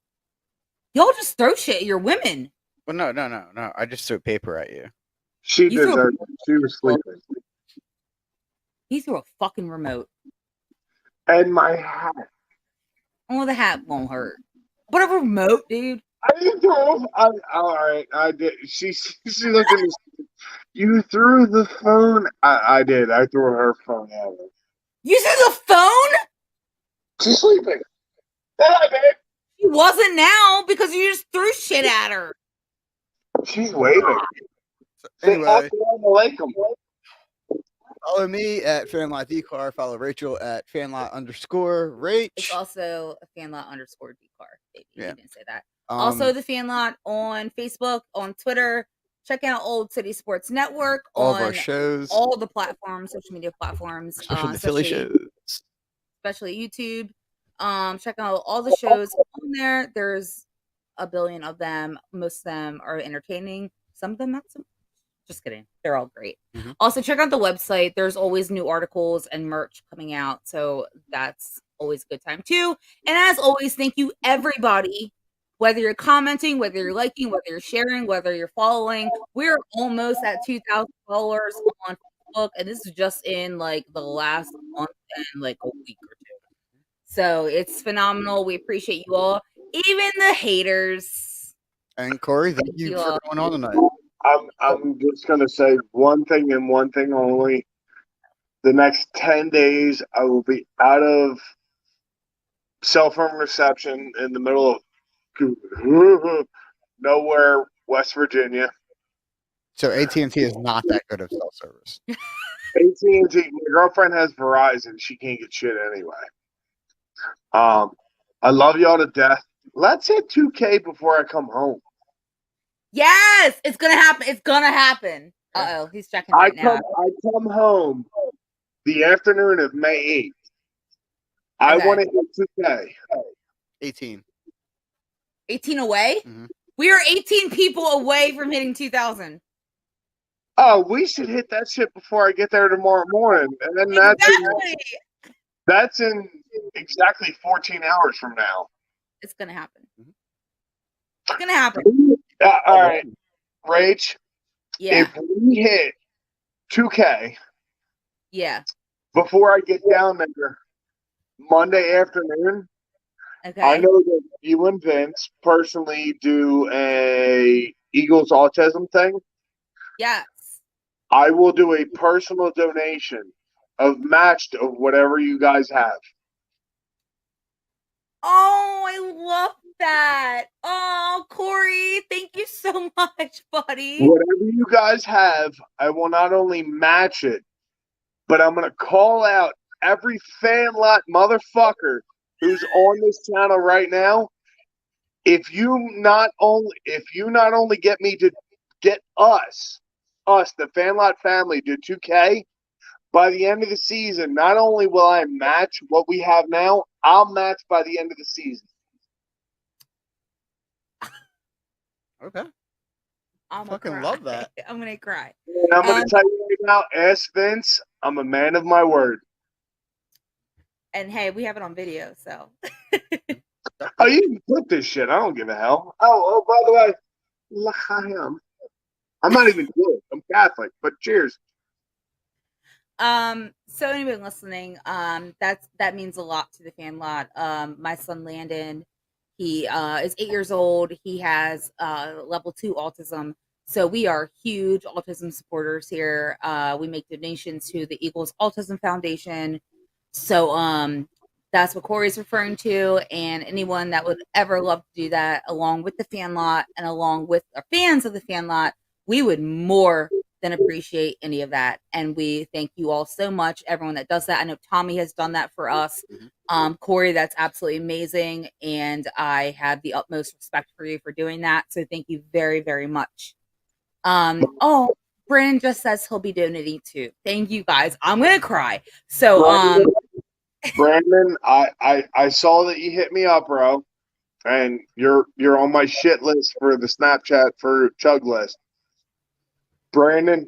Y'all just throw shit at your women. Well, no. I just threw paper at you. She You threw- deserved it. She was sleeping. He threw a fucking remote. And my hat. Oh, the hat won't hurt. But a remote, dude. I didn't throw. All right. I did. She looked at me. You threw the phone. I did. I threw her phone at her. You threw the phone? She's sleeping. Hello, babe. She wasn't now because you just threw shit at her. She's waving. Anyway, Assalamu alaikum. follow me at FanLotDcar. Follow Rachel at FanLot_Rach. It's also a fanlot_dcar, baby. Yeah. You didn't say that. Also, Um, the Fanlot on Facebook, on Twitter. Check out Old City Sports Network all of on our shows, all the platforms, social media platforms, especially the Philly shows. especially YouTube. Check out all the shows on there. There's a billion of them. Most of them are entertaining. Some of them not so. Just kidding. They're all great. Mhm. Also, check out the website. There's always new articles and merch coming out. So that's always a good time too. And as always, thank you everybody. Whether you're commenting, whether you're liking, whether you're sharing, whether you're following, we're almost at 2,000 followers on Facebook. And this is just in like the last month and like a week or two. So it's phenomenal. We appreciate you all, even the haters. And Corey, thank you for all. coming on tonight. I'm just gonna say one thing and one thing only. The next 10 days, I will be out of cell phone reception in the middle of nowhere, West Virginia. So AT&T is not that good of cell service. AT&T. My girlfriend has Verizon. She can't get shit anyway. I love y'all to death. Let's hit 2K before I come home. Yes, it's gonna happen. It's gonna happen. Uh-oh, he's checking right now. I come home the afternoon of May 8th. I Okay. want to hit 2K. 18. 18 away? Mhm. We are 18 people away from hitting 2,000. Oh, we should hit that shit before I get there tomorrow morning. And then Exactly. that's in exactly 14 hours from now. It's gonna happen. Mhm. It's gonna happen. All right, Rach. Yeah. If we hit 2K Yeah. before I get down there Monday afternoon, Okay. I know that you and Vince personally do a Eagles autism thing. Yes. I will do a personal donation of matched of whatever you guys have. Oh, I love that. Oh, Corey, thank you so much, buddy. Whatever you guys have, I will not only match it, but I'm going to call out every fan lot motherfucker who's on this channel right now. If you not only get me to get us, the fan lot family, to 2K, by the end of the season, not only will I match what we have now, I'll match by the end of the season. Okay. I'm Fucking gonna love cry. that. I'm gonna cry. And I'm going to tell you right now, ask Vince, I'm a man of my word. And hey, we have it on video, so Oh, you can put this shit. I don't give a hell. Oh, by the way, l'chaim. I'm not even Jewish. I'm Catholic, but cheers. so anyone listening, that means a lot to the fan lot. My son Landon, he is 8 years old. He has level 2 autism. So we are huge autism supporters here. We make donations to the Eagles Autism Foundation. So that's what Corey's referring to, and anyone that would ever love to do that along with the fan lot and along with our fans of the fan lot, we would more than appreciate any of that. And we thank you all so much, everyone that does that. I know Tommy has done that for us. Corey, that's absolutely amazing. And I have the utmost respect for you for doing that. So thank you very, very much. Oh, Brandon just says he'll be donating too. Thank you guys. I'm gonna cry. So Brandon, I saw that you hit me up, bro, and you're on my shit list for the Snapchat for Chug list. Brandon,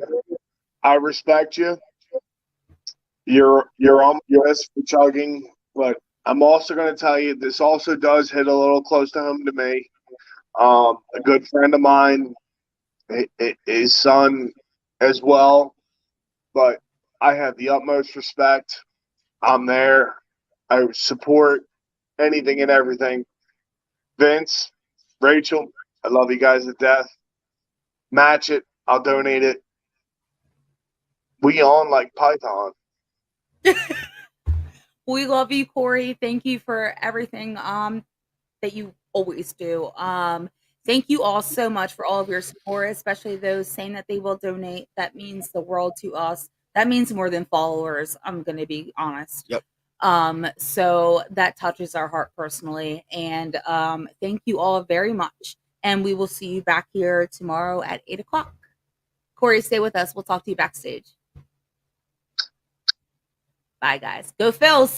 I respect you. You're on your list for chugging, but I'm also going to tell you this also does hit a little close to home to me. A good friend of mine, his son as well, but I have the utmost respect. I'm there. I support anything and everything. Vince, Rachel, I love you guys to death. Match it. I'll donate it. We on like Python. We love you, Corey. Thank you for everything that you always do. Thank you all so much for all of your support, especially those saying that they will donate. That means the world to us. That means more than followers. I'm going to be honest. Yep. So that touches our heart personally. And thank you all very much. And we will see you back here tomorrow at 8:00. Corey, stay with us. We'll talk to you backstage. Bye, guys. Go Phils.